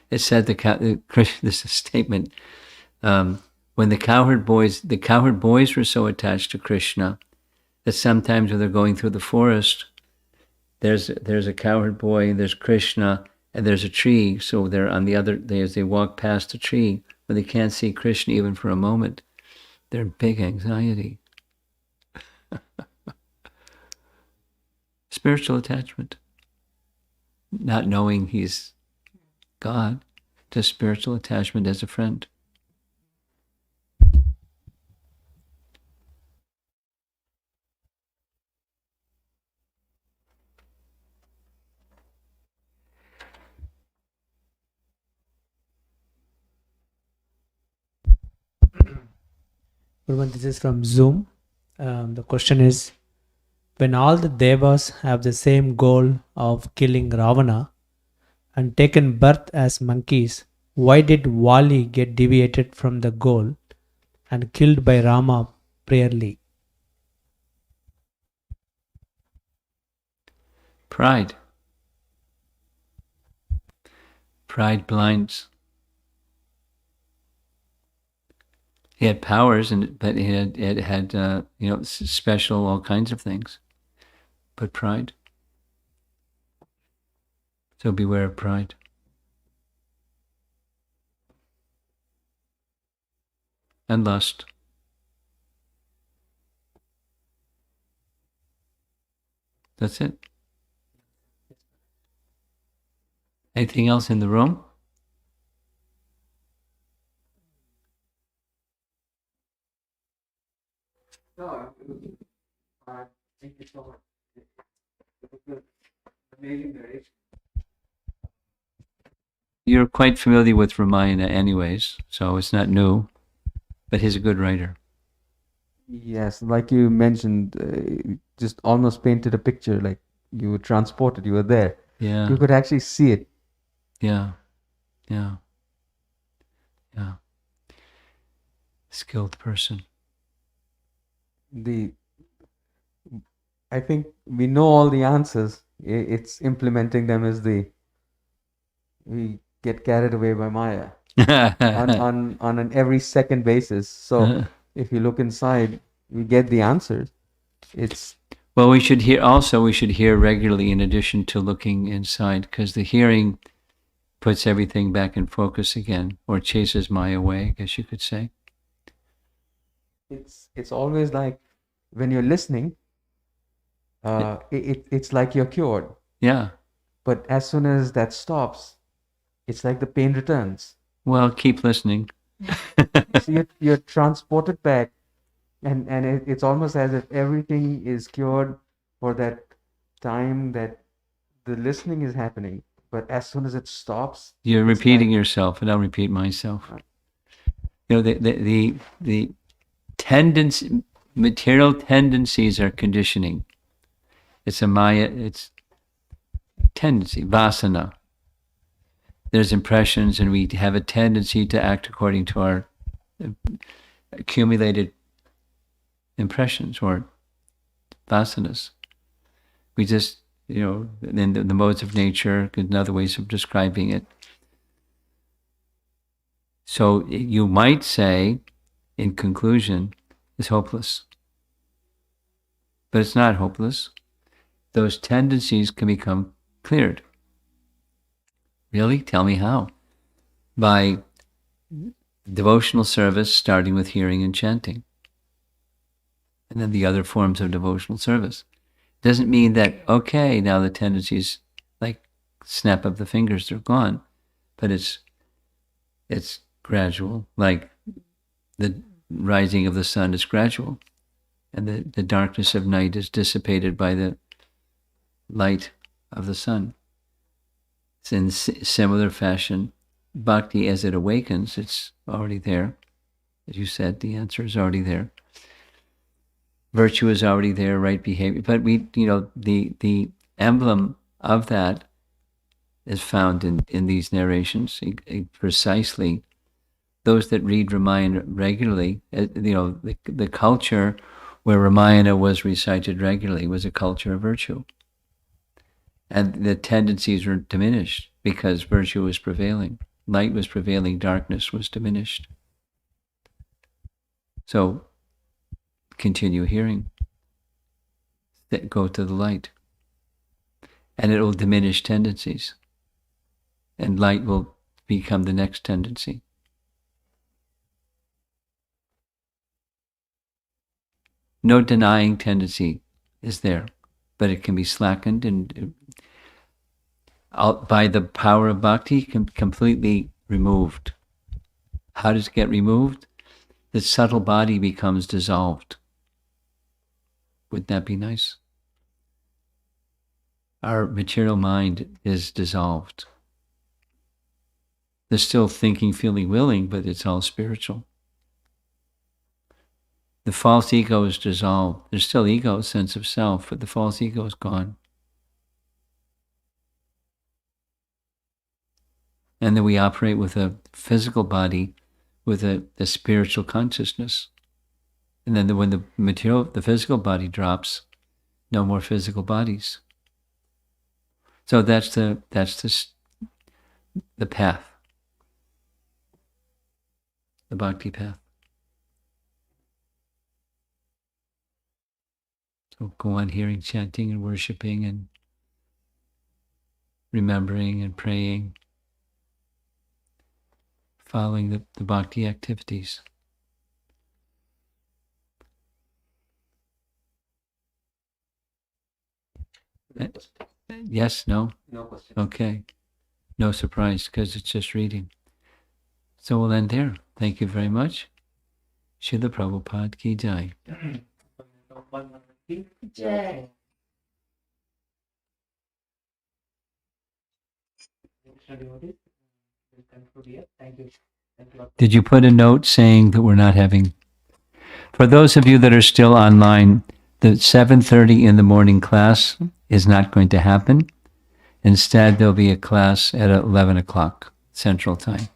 It said this is a statement. When the cowherd boys were so attached to Krishna that sometimes when they're going through the forest, there's a cowherd boy, there's Krishna, and there's a tree. So they're on the other, as they walk past the tree, when they can't see Krishna even for a moment, they're in big anxiety. Spiritual attachment. Not knowing he's God, just spiritual attachment as a friend. This is from Zoom. The question is, when all the devas have the same goal of killing Ravana and taken birth as monkeys, why did Vali get deviated from the goal and killed by Rama prayerly? Pride. Pride blinds. He had powers, but it had special all kinds of things. But pride. So beware of pride. And lust. That's it. Anything else in the room? No, thank you so much. Amazing narration. You're quite familiar with Ramayana anyways, so it's not new, but he's a good writer. Yes, like you mentioned, just almost painted a picture, like you were transported, you were there. Yeah. You could actually see it. Yeah. Skilled person. I think we know all the answers. It's implementing them we get carried away by Maya on an every second basis. So if you look inside, we get the answers. Well, we should hear regularly in addition to looking inside, because the hearing puts everything back in focus again, or chases Maya away, I guess you could say. It's always like when you're listening, it's like you're cured. Yeah. But as soon as that stops, it's like the pain returns. Well, keep listening. So you're transported back, and it's almost as if everything is cured for that time that the listening is happening. But as soon as it stops, you're repeating yourself, and I'll repeat myself. The material tendencies are conditioning. It's a Maya. tendency, vasana. There's impressions, and we have a tendency to act according to our accumulated impressions or vasanas. We just, in the modes of nature, and other ways of describing it. So you might say, in conclusion, it's hopeless. But it's not hopeless. Those tendencies can become cleared. Really? Tell me how. By devotional service, starting with hearing and chanting. And then the other forms of devotional service. Doesn't mean that, okay, now the tendencies, like snap of the fingers, they're gone. But it's gradual, like the rising of the sun is gradual. And the darkness of night is dissipated by the light of the sun. It's in similar fashion, bhakti, as it awakens, it's already there. As you said, the answer is already there. Virtue is already there, right behavior. But the emblem of that is found in these narrations. Precisely, those that read Ramayana regularly, the culture where Ramayana was recited regularly was a culture of virtue. And the tendencies were diminished because virtue was prevailing. Light was prevailing, darkness was diminished. So, continue hearing. Go to the light. And it will diminish tendencies. And light will become the next tendency. No denying tendency is there, but it can be slackened and by the power of bhakti, completely removed. How does it get removed? The subtle body becomes dissolved. Wouldn't that be nice? Our material mind is dissolved. There's still thinking, feeling, willing, but it's all spiritual. The false ego is dissolved. There's still ego, sense of self, but the false ego is gone. And then we operate with a physical body, with a spiritual consciousness. And then when the physical body drops, no more physical bodies. So that's the path, the bhakti path. So go on hearing, chanting, and worshiping, and remembering and praying, following the bhakti activities. Yes, no? No question. Okay. No surprise, because it's just reading. So we'll end there. Thank you very much. Srila Prabhupada ki jai. Jai. Did you put a note saying that we're not having... For those of you that are still online, the 7:30 in the morning class is not going to happen. Instead, there'll be a class at 11 o'clock Central Time.